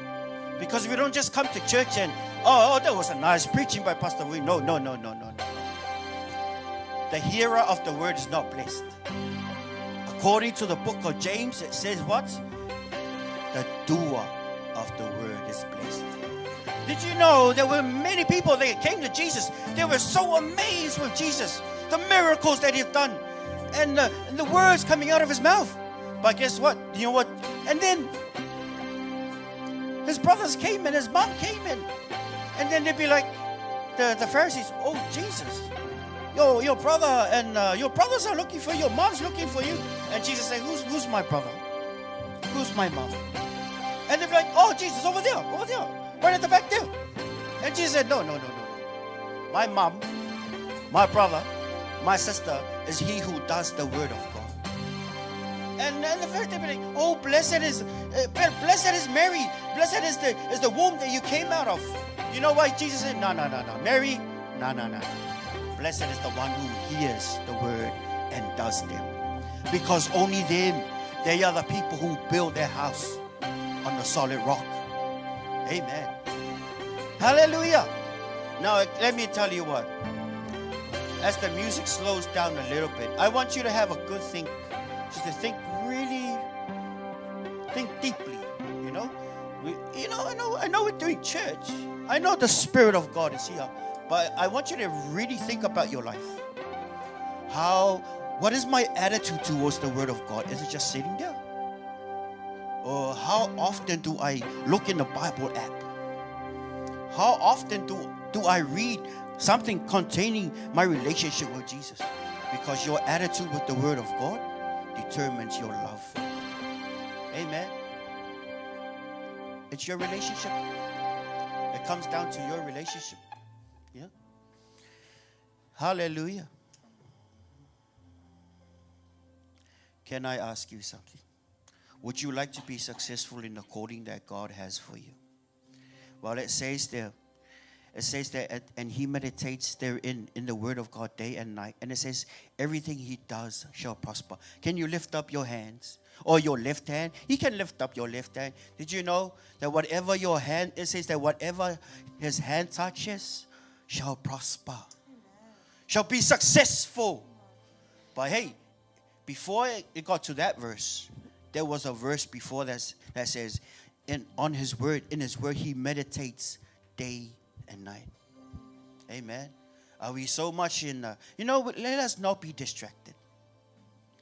Because we don't just come to church and, oh, that was a nice preaching by Pastor Wayne. No. The hearer of the word is not blessed. According to the book of James, it says what? The doer of the word is blessed. Did you know there were many people that came to Jesus? They were so amazed with Jesus, the miracles that he'd done, and the words coming out of his mouth. But guess what? You know what? And then his brothers came and his mom came in. And then they'd be like, the Pharisees, oh, Jesus, your brother and your brothers are looking for you. Your mom's looking for you. And Jesus said, who's my brother? Who's my mom? And they'd be like, oh, Jesus, over there, right at the back there. And Jesus said, no. My mom, my brother, my sister is he who does the word of God. And the first they'd be like, oh, blessed is Mary. Blessed is the womb that you came out of. You know why Jesus said, no. Mary, no. Blessed is the one who hears the word and does them. Because only them, they are the people who build their house on the solid rock. Amen. Hallelujah. Now, let me tell you what. As the music slows down a little bit, I want you to have a good think. Just to think deeply, you know. I know we're doing church. I know the Spirit of God is here. But I want you to really think about your life. What is my attitude towards the Word of God? Is it just sitting there? Or how often do I look in the Bible app? How often do I read something containing my relationship with Jesus? Because your attitude with the Word of God determines your love for God. Amen. It's your relationship. It comes down to your relationship. Yeah. Hallelujah. Can I ask you something? Would you like to be successful in the calling that God has for you? Well, it says there, and he meditates therein in the word of God day and night. And it says, everything he does shall prosper. Can you lift up your hands? Or your left hand? He can lift up your left hand. Did you know that whatever your hand, it says that whatever his hand touches shall prosper, shall be successful. But hey, before it got to that verse, there was a verse before that says, in his word he meditates day and night. Amen. Are we so much in let us not be distracted.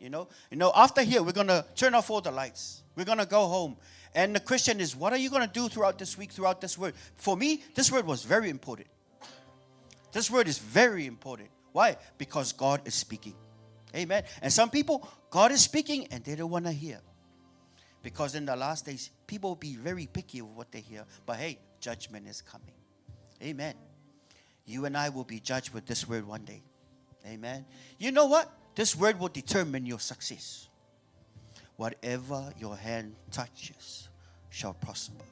You know, after here we're gonna turn off all the lights. We're going to go home. And the question is, what are you going to do throughout this week, throughout this word? For me, this word was very important. This word is very important. Why? Because God is speaking. Amen. And some people, God is speaking and they don't want to hear. Because in the last days, people will be very picky of what they hear. But hey, judgment is coming. Amen. You and I will be judged with this word one day. Amen. You know what? This word will determine your success. Whatever your hand touches shall prosper.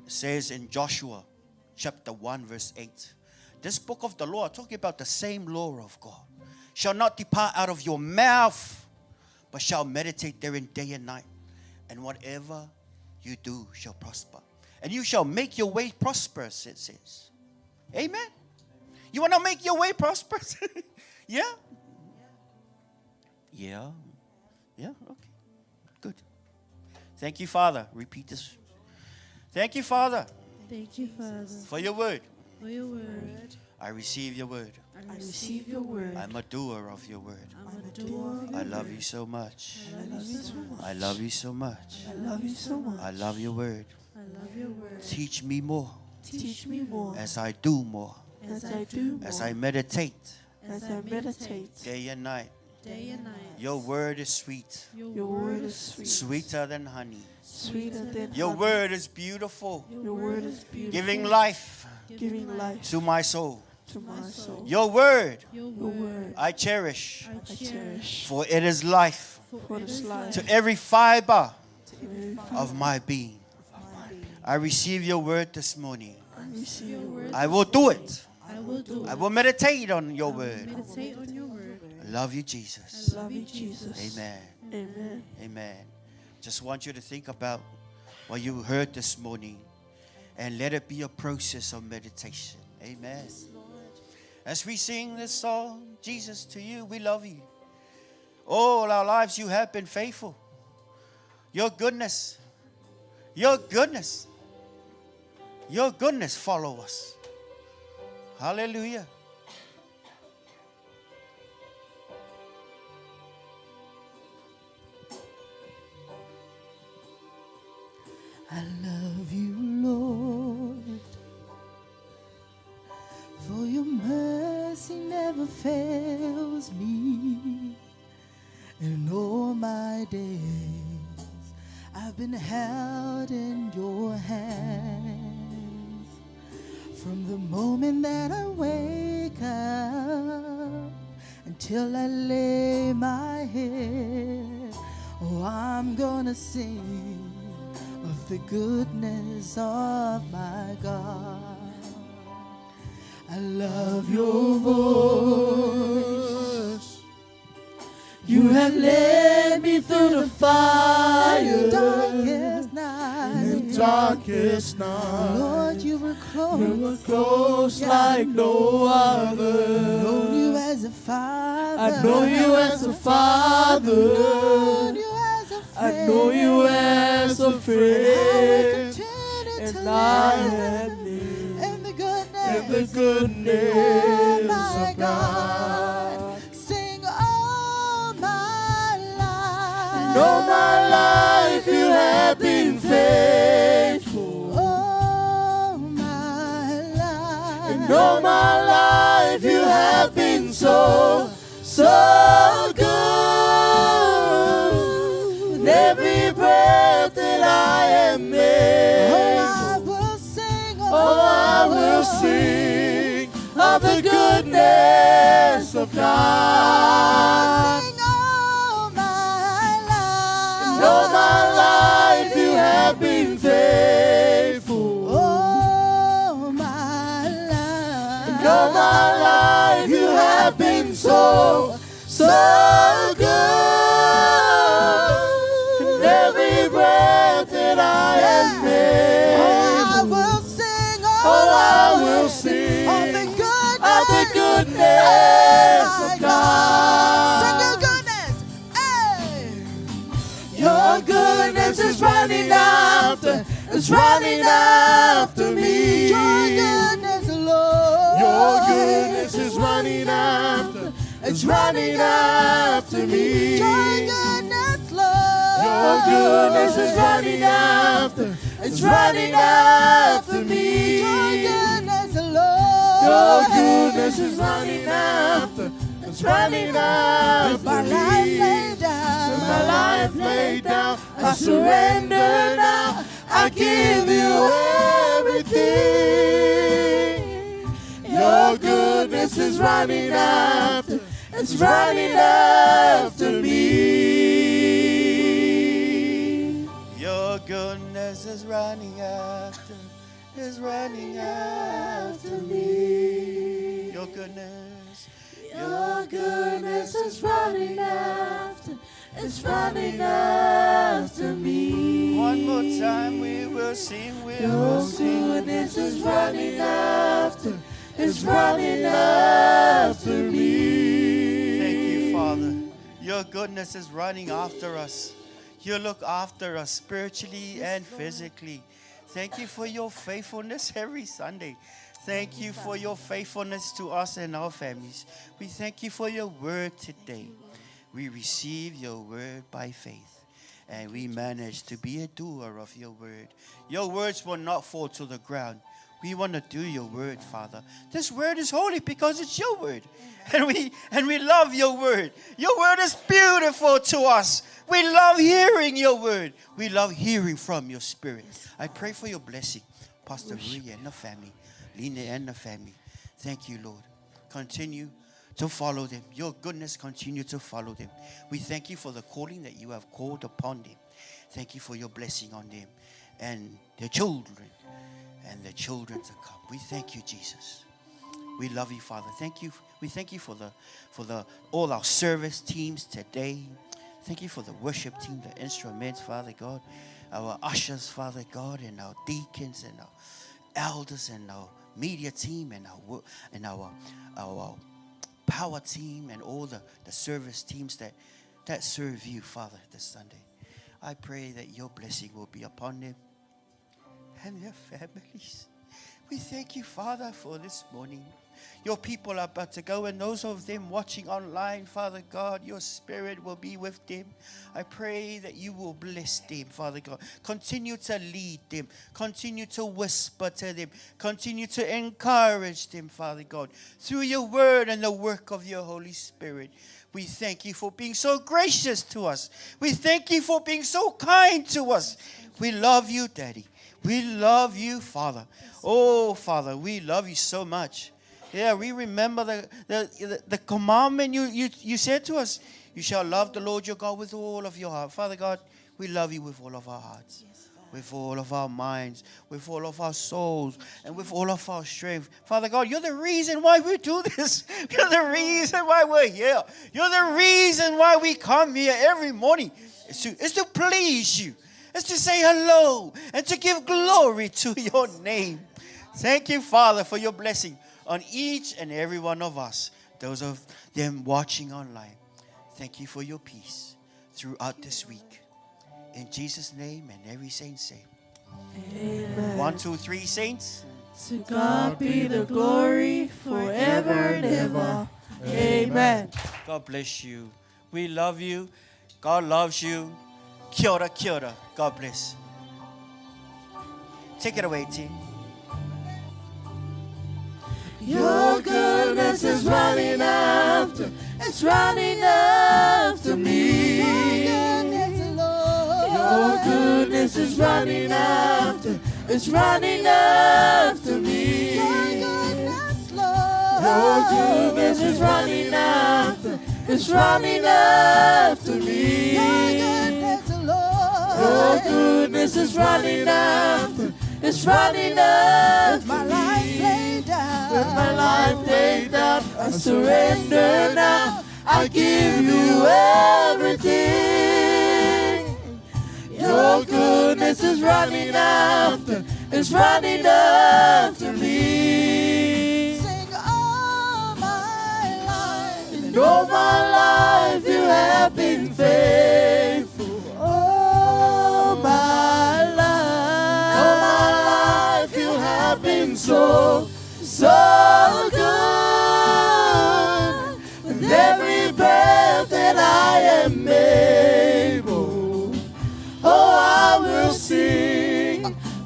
It says in Joshua chapter 1 verse 8. This book of the law, talking about the same law of God, shall not depart out of your mouth, but shall meditate therein day and night. And whatever you do shall prosper. And you shall make your way prosperous, it says. Amen. You want to make your way prosperous? Yeah? Yeah. Yeah, okay. Good. Thank you, Father. Repeat this. Thank you, Father, Thank you, Father, for your word. for your word. I receive your word. I receive your word. I'm a doer of your word. I'm a doer of I love you so much. I love you so much. I love you so much. I love you so much. I love your word. I love your word. Teach me more Teach me more as I do more, as I do as more, I meditate as I meditate day and night. Day and night. Your word is sweet, Your word is sweet, sweeter than honey. sweeter than Your honey. word is beautiful, Your word is beautiful, giving life giving life to my soul. to my soul. Your word Your Your word word I cherish, I cherish, for it is life for it is life to every fiber to every of my being. I receive your word this morning. I receive your word. I will do it. I will do I it. will meditate on your word. Meditate on your word. I love you, Jesus. Love you, Jesus. Amen. Amen. Amen. Just want you to think about what you heard this morning and let it be a process of meditation. Amen. As we sing this song, Jesus, to you, we love you. All our lives you have been faithful. Your goodness follow us. Hallelujah. I love you, Lord, for your mercy never fails me. In all my days, I've been held in your hands. From the moment that I wake up until I lay my head, oh, I'm gonna sing of the goodness of my God. I love your voice. You have led me through the fire, darkest night. Darkest night, Lord, you were close. you were close like no other. Know you as a father. I know you as a father. Known you as a I friend. know you as a I will friend, continue to and I live have lived in the goodness, in the goodness oh my of God. God. Sing all my life. And all my life you have been faithful. All my life. And all my life you have been so, so good. With every breath that I am Oh, I able, will sing. oh, I will sing of the goodness of God. Sing all my life. And all my life you have been faithful. All my life. And all my life you have been so, so good. And every breath that I am I able, will sing. oh, I will sing of the of the goodness of God. Sing your goodness. Hey. Your goodness is running after, is running after me. Your goodness, Lord. Your goodness is running after, is running after me. Your goodness, Lord. Your goodness is running after, it's running after me. Your goodness, Lord. Your goodness is running after, it's running after My me. life laid down. With my life laid down, I surrender now. I give you everything. Your goodness is running after, it's running after me. Your goodness is running after, is running after me. Your goodness, Your goodness is running after, it's running after me. one more time we will sing, we will Your sing. goodness is running after, it's running after me. Thank you, Father. Your goodness is running after us. You look after us spiritually and physically. Thank you for your faithfulness every Sunday. Thank you for your faithfulness to us and our families. We thank you for your word today. We receive your word by faith, and we manage to be a doer of your word. Your words will not fall to the ground. We want to do your word, Father. This word is holy because it's your word. And we love your word. Your word is beautiful to us. We love hearing your word. We love hearing from your spirit. I pray for your blessing, Pastor Rui and the family, Lina and the family. Thank you, Lord. Continue to follow them. Your goodness continue to follow them. We thank you for the calling that you have called upon them. Thank you for your blessing on them and their children and the children to come. We thank you, Jesus. We love you, Father. Thank you. We thank you for all our service teams today. Thank you for the worship team, the instruments, Father God, our ushers, Father God, and our deacons and our elders and our media team and our power team and all the service teams that serve you, Father, this Sunday. I pray that your blessing will be upon them and their families. We thank you, Father, for this morning. Your people are about to go, and those of them watching online, Father God, your spirit will be with them. I pray that you will bless them, Father God. Continue to lead them. Continue to whisper to them. Continue to encourage them, Father God, through your word and the work of your Holy Spirit. We thank you for being so gracious to us. We thank you for being so kind to us. We love you, Daddy. We love you, Father. Oh, Father, we love you so much. Yeah, we remember the commandment you said to us. You shall love the Lord your God with all of your heart. Father God, we love you with all of our hearts, with all of our minds, with all of our souls, and with all of our strength. Father God, you're the reason why we do this. You're the reason why we're here. You're the reason why we come here every morning. It's to please you. It's to say hello and to give glory to your name. Thank you, Father, for your blessing on each and every one of us, those of them watching online. Thank you for your peace throughout this week. In Jesus' name, and every saint say, Amen. 1, 2, 3, saints. To God be the glory forever and ever. Amen. God bless you. We love you. God loves you. Kia ora, kia ora. God bless. Take it away, team. Your goodness is running after, it's running after me. Your goodness is running after, it's running after me. Your goodness is running after, it's running after me. Your goodness is running after, it's running after My life laid down. With my life laid down, I surrender now. I give you everything. Your goodness is running after, it's running after me. Sing all my life. And all my life you have been faithful. All my life you have been so good. With every breath that I am able,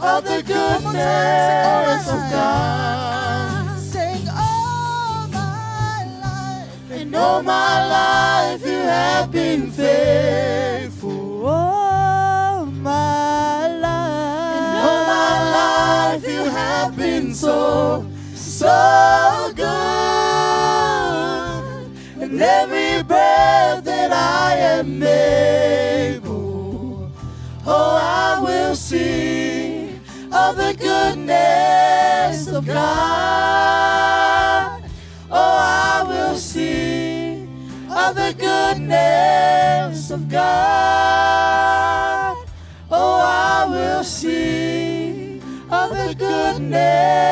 of the goodness of God. Sing all my life. And all my life you have been faithful. All my life. And all my life you have been so, so good. And every breath that I am able, oh, I will sing of the goodness of God. Oh, I will sing of the goodness of God. Oh, I will sing of the goodness